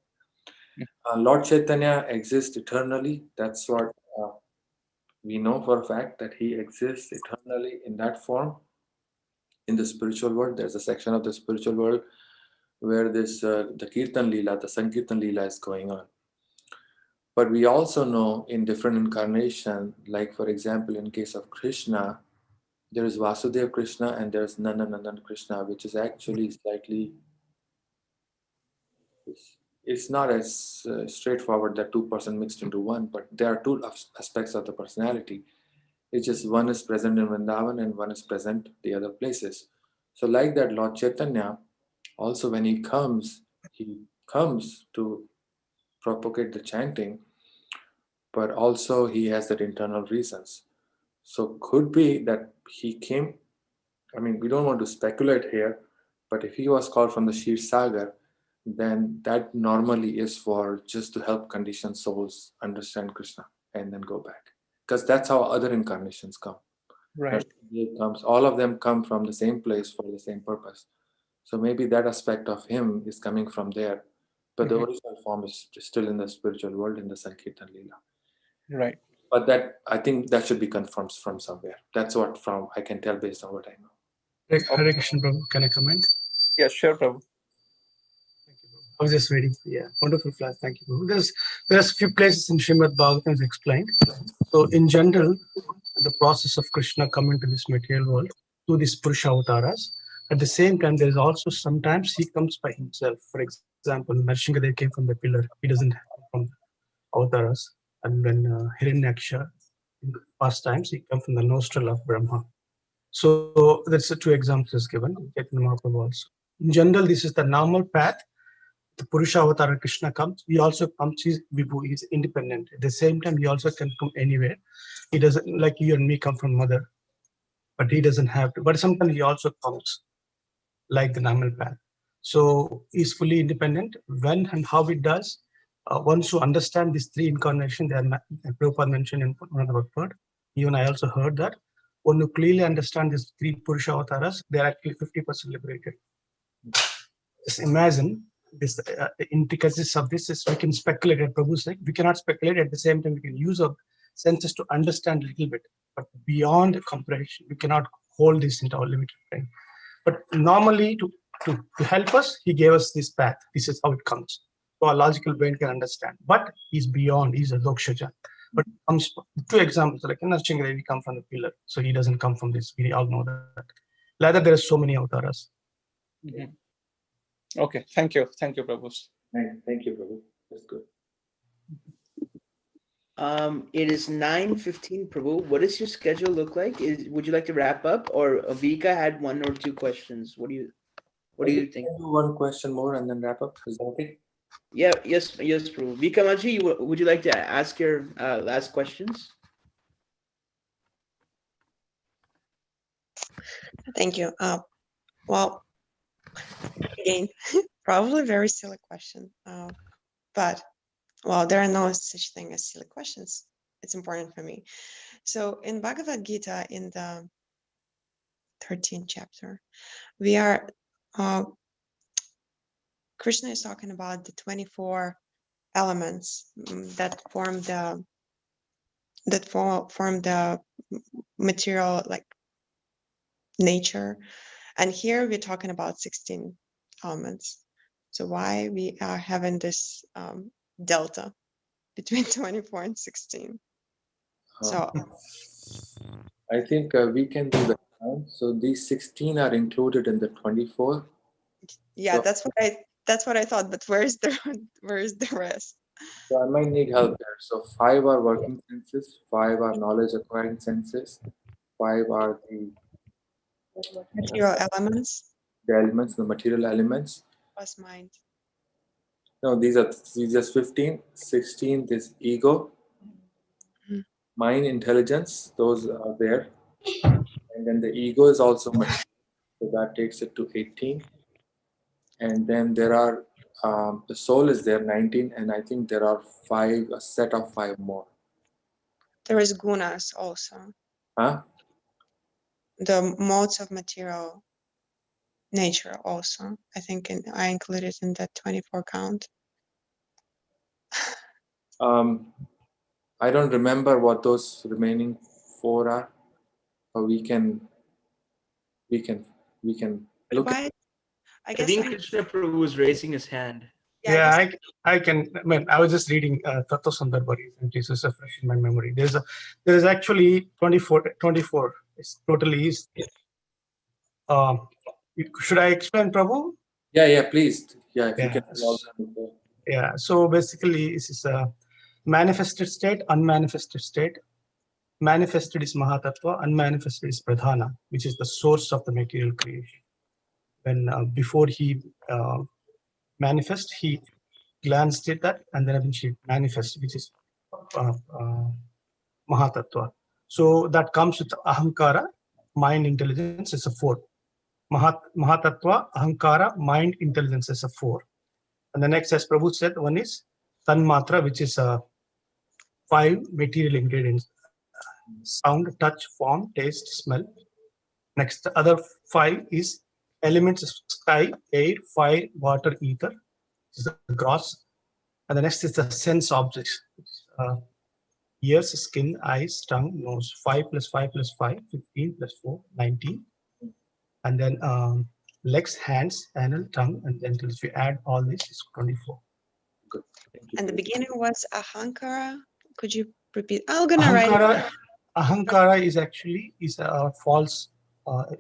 Speaker 3: Lord Chaitanya exists eternally. That's what we know for a fact, that he exists eternally in that form. In the spiritual world, there's a section of the spiritual world where this the Kirtan Leela, the Sankirtan Leela is going on. But we also know in different incarnations, like for example, in case of Krishna, there is Vasudeva Krishna and there's Nanda Nandan Krishna, which is actually slightly, it's not as straightforward that two persons mixed into one, but there are two aspects of the personality. It's just one is present in Vrindavan and one is present the other places. So like that, Lord Chaitanya, also when he comes to propagate the chanting, but also he has that internal reasons. So could be that he came, I mean, we don't want to speculate here, but if he was called from the Shir Sagar, then that normally is for just to help conditioned souls understand Krishna and then go back. Because that's how other incarnations come.
Speaker 11: Right.
Speaker 3: All of them come from the same place for the same purpose. So maybe that aspect of him is coming from there. But the original form is still in the spiritual world, in the Sankirtan Leela.
Speaker 11: Right.
Speaker 3: But that, I think that should be confirmed from somewhere. That's what I can tell based on what I know.
Speaker 6: Hare Krishna, Prabhu. Can I comment?
Speaker 11: Yes, sure, Prabhu.
Speaker 6: Thank you, Prabhu. I was just waiting. Yeah, wonderful class. Thank you, Prabhu. There's a few places in Srimad Bhagavatam is explained. So in general, the process of Krishna coming to this material world through these Purusha avatars. At the same time, there is also sometimes he comes by himself. For example, Narsinghadev came from the pillar. He doesn't come from avatars. And when Hiranyaksha, in past times, he comes from the nostril of Brahma. So that's the two examples given. Chaitanya Mahaprabhu also. In general, this is the normal path. The Purusha avatar Krishna comes. He also comes. He's Vibhu. He's independent. At the same time, he also can come anywhere. He doesn't, like you and me, come from mother, but he doesn't have to. But sometimes he also comes like the normal path. So he's fully independent. When and how it does, once you understand these three incarnations, Prabhupada mentioned in one of the word. Even I also heard that when you clearly understand these three Purusha avatars, they're actually 50% liberated. Just imagine this, the intricacies of this is we can speculate at Prabhu's sake. We cannot speculate at the same time. We can use our senses to understand a little bit, but beyond comprehension, we cannot hold this into our limited brain. But normally, to help us, he gave us this path. This is how it comes. So our logical brain can understand. But he's beyond. He's a Dokshaja. But comes two examples, like in Narsinghadev, we come from the pillar, so he doesn't come from this. We all know that. Rather, there are so many avatars.
Speaker 11: Mm-hmm. Okay, thank you, Prabhu.
Speaker 3: Thank you, Prabhu. That's good.
Speaker 1: It is 9:15, Prabhu. What does your schedule look like? Would you like to wrap up, or Avika had one or two questions? What do you think?
Speaker 3: Do one question more and then wrap up. Is that okay?
Speaker 1: Yeah. Yes, Prabhu. Vika Maji, would you like to ask your last questions?
Speaker 9: Thank you. Well, again, probably very silly question. But, well, there are no such thing as silly questions. It's important for me. So in Bhagavad Gita, in the 13th chapter, we are, Krishna is talking about the 24 elements that form the material, like, nature. And here we're talking about 16 elements. So why we are having this delta between 24 and 16? So
Speaker 3: I think we can do the count. So these 16 are included in the 24.
Speaker 9: yeah,
Speaker 3: So,
Speaker 9: that's what I thought. But where's the rest?
Speaker 3: so I might need help there. So 5 are working senses, 5 are knowledge acquiring senses, 5 are the
Speaker 9: Material elements
Speaker 3: elements, the material elements.
Speaker 9: plus mind.
Speaker 3: No, these are 15. 16 is ego,
Speaker 9: Mhm.
Speaker 3: mind, intelligence. Those are there, and then the ego is also material, so that takes it to 18. And then there are the soul is there, 19, and I think there are 5, a set of 5 more.
Speaker 9: There is gunas also.
Speaker 3: Huh?
Speaker 9: The modes of material nature also. I think I included in that 24 count.
Speaker 3: I don't remember what those remaining 4 are, but we can look at.
Speaker 9: By it, I
Speaker 1: I
Speaker 9: guess
Speaker 1: think Krishna Prabhu was raising his hand.
Speaker 6: Yeah, I can. I mean, I was just reading Tattva Sundarbari, and this is fresh in my memory. There is actually 24. 24. It's totally is. Should I explain, Prabhu?
Speaker 3: Yeah, please. Yeah, if you
Speaker 6: Yeah.
Speaker 3: can.
Speaker 6: Yeah. So basically, this is a manifested state, unmanifested state. Manifested is Mahatattva, unmanifested is Pradhana, which is the source of the material creation. When before he manifest, he glanced at that, and then eventually manifest, which is Mahatattva. So that comes with Ahankara, mind, intelligence is a 4. Mahatattva, Ahankara, mind, intelligence is a 4. And the next, as Prabhu said, one is Tanmatra, which is 5 material ingredients: sound, touch, form, taste, smell. Next, the other 5 is elements of sky, air, fire, water, ether, which is the gross. And the next is the sense objects: ears, skin, eyes, tongue, nose. 5 plus 5 plus 5, 15 plus 4, 19. And then legs, hands, anal, tongue, and genitals. If you add all this, it's 24.
Speaker 3: Good.
Speaker 9: And the beginning was Ahankara. Could you repeat? I'm gonna write it.
Speaker 6: Ahankara is actually a false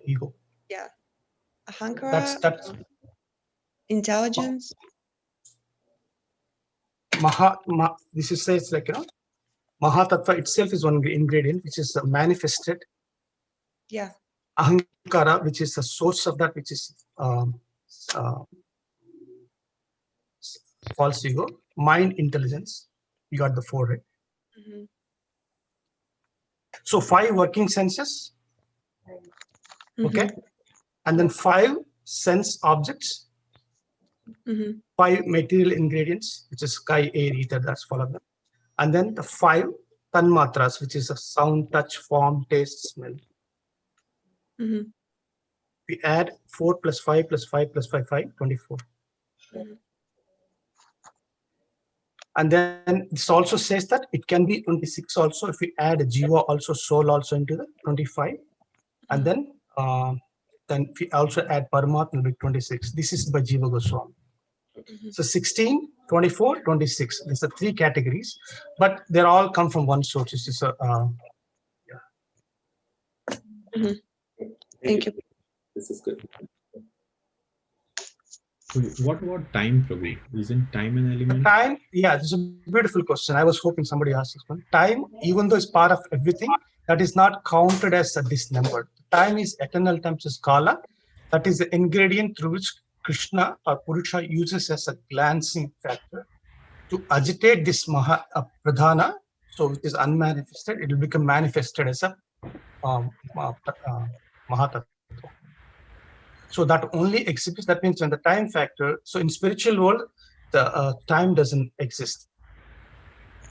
Speaker 6: ego.
Speaker 9: Yeah. Ahankara.
Speaker 6: That's
Speaker 9: intelligence.
Speaker 6: This is says like, Mahatattva itself is one ingredient which is manifested.
Speaker 9: Yeah.
Speaker 6: Ahankara, which is the source of that, which is false ego. Mind, intelligence. You got the 4, right?
Speaker 9: Mm-hmm.
Speaker 6: So 5 working senses. Okay.
Speaker 9: Mm-hmm.
Speaker 6: And then 5 sense objects.
Speaker 9: Mm-hmm.
Speaker 6: 5 material ingredients, which is sky, air, ether, that's all of them. And then the 5 tanmatras, which is a sound, touch, form, taste, smell.
Speaker 9: Mm-hmm.
Speaker 6: We add 4 plus 5 plus 5 plus 5, 24.
Speaker 9: Mm-hmm.
Speaker 6: And then this also says that it can be 26 also if we add a jiva also, soul also into the 25. And then if we also add Paramatma, will be 26. This is by Jiva Goswami.
Speaker 9: Mm-hmm.
Speaker 6: So 16, 24, 26. These are 3 categories, but they all come from one source. This is
Speaker 9: Mm-hmm. Thank you.
Speaker 3: This is good.
Speaker 4: What about time, Prabhu? Isn't time an element?
Speaker 6: Time, yeah, this is a beautiful question. I was hoping somebody asked this one. Time, even though it's part of everything, that is not counted as a disnumbered. Time is eternal time, is kala. That is the ingredient through which Krishna or Purusha uses as a glancing factor to agitate this pradhana. So it is unmanifested. It will become manifested as a mahatattva. So that only exhibits, that means when the time factor, so in spiritual world, the time doesn't exist.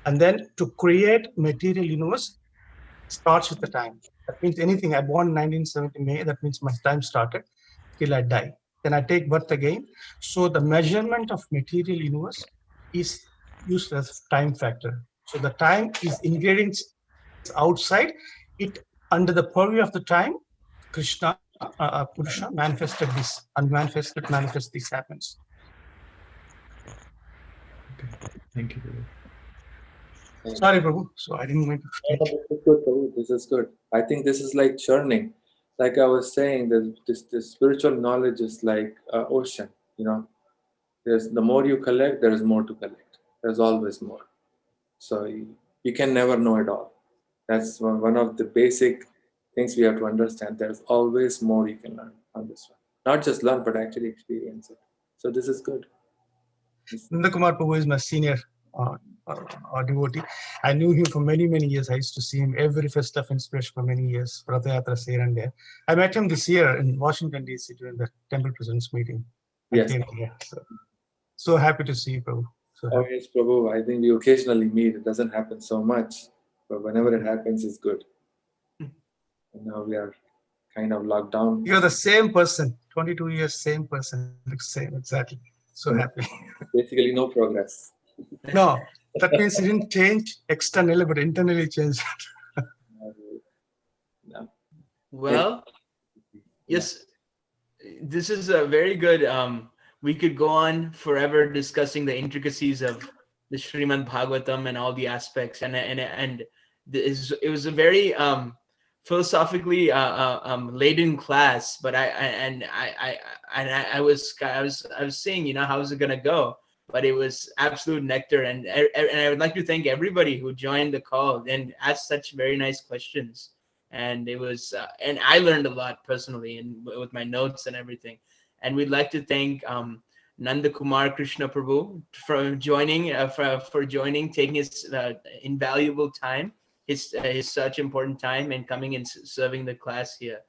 Speaker 6: And then to create material universe starts with the time. That means anything, I born 1970 May, that means my time started till I die. Then I take birth again. So the measurement of material universe is used as time factor. So the time is ingredients outside it, under the purview of the time, Krishna, Purusha manifested this, unmanifested manifest, this happens.
Speaker 4: Okay. Thank you, Prabhu.
Speaker 6: Sorry, Prabhu. So I didn't mean to speak.
Speaker 3: This is good, Prabhu. This is good. I think this is like churning. Like I was saying, this spiritual knowledge is like an ocean. You know, there's the more you collect, there is more to collect. There's always more. So you can never know it all. That's one of the basic things we have to understand. There's always more you can learn on this one. Not just learn, but actually experience it. So this is good.
Speaker 6: Nanda Kumar Prabhu is my senior devotee. I knew him for many, many years. I used to see him every Fest of Inspiration for many years. Ratha Yatra here and there. I met him this year in Washington, D.C. during the Temple Presidents meeting.
Speaker 3: Yes.
Speaker 6: So happy to see you, Prabhu. So
Speaker 3: oh, yes, Prabhu. I think we occasionally meet. It doesn't happen so much, but whenever it happens, it's good. And now we are kind of locked down.
Speaker 6: You're the same person. 22 years, same person. Looks same, exactly. So happy.
Speaker 3: Basically, no progress.
Speaker 6: No, that means you didn't change externally, but internally changed.
Speaker 3: No.
Speaker 1: Well, yes, this is a very good. We could go on forever discussing the intricacies of the Srimad Bhagavatam and all the aspects, and it was a very philosophically laden class. But I was saying, you know, how's it gonna go? But it was absolute nectar, and I would like to thank everybody who joined the call and asked such very nice questions. And it was, and I learned a lot personally, and with my notes and everything. And we'd like to thank Nanda Kumar Krishna Prabhu for joining, for joining, taking his invaluable time, his such important time, and coming and serving the class here.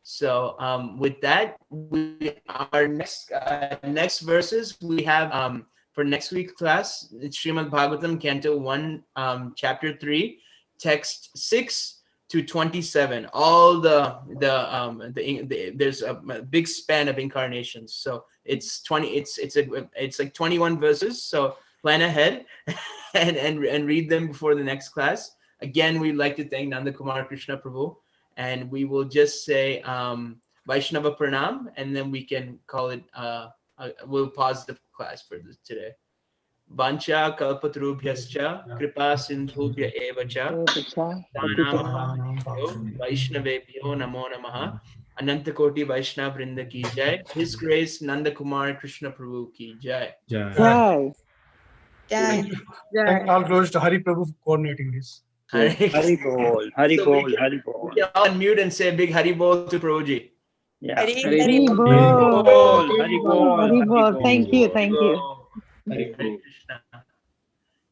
Speaker 1: So with that, our next verses we have for next week's class, it's Srimad Bhagavatam, Canto 1, Chapter 3, Text 6 to 27. All there's a big span of incarnations. So it's 20. It's like 21 verses. So plan ahead and read them before the next class. Again, we'd like to thank Nanda Kumar Krishna Prabhu, and we will just say Vaishnava Pranam, and then we can call it. We'll pause the class for today. Vancha kalpatarubhyascha kripa sindhubhya evacha Vaishnavebhyo namo namaha. Anantakoti Vaishnav Vrinda ki jai. His Grace Nanda Kumar Krishna Prabhu ki jai.
Speaker 5: Jai.
Speaker 6: Thank you. Thank all glories to Hari Prabhu for coordinating this.
Speaker 8: Hari Bol, Hari Bol, Hari Bol.
Speaker 1: We can all unmute and say a big Hari Bol to Prabhuji.
Speaker 8: Yeah.
Speaker 5: Hari Bol.
Speaker 8: Hari Bol, Hari Bol,
Speaker 5: Hari Bol. Thank you.
Speaker 1: Hare Krishna.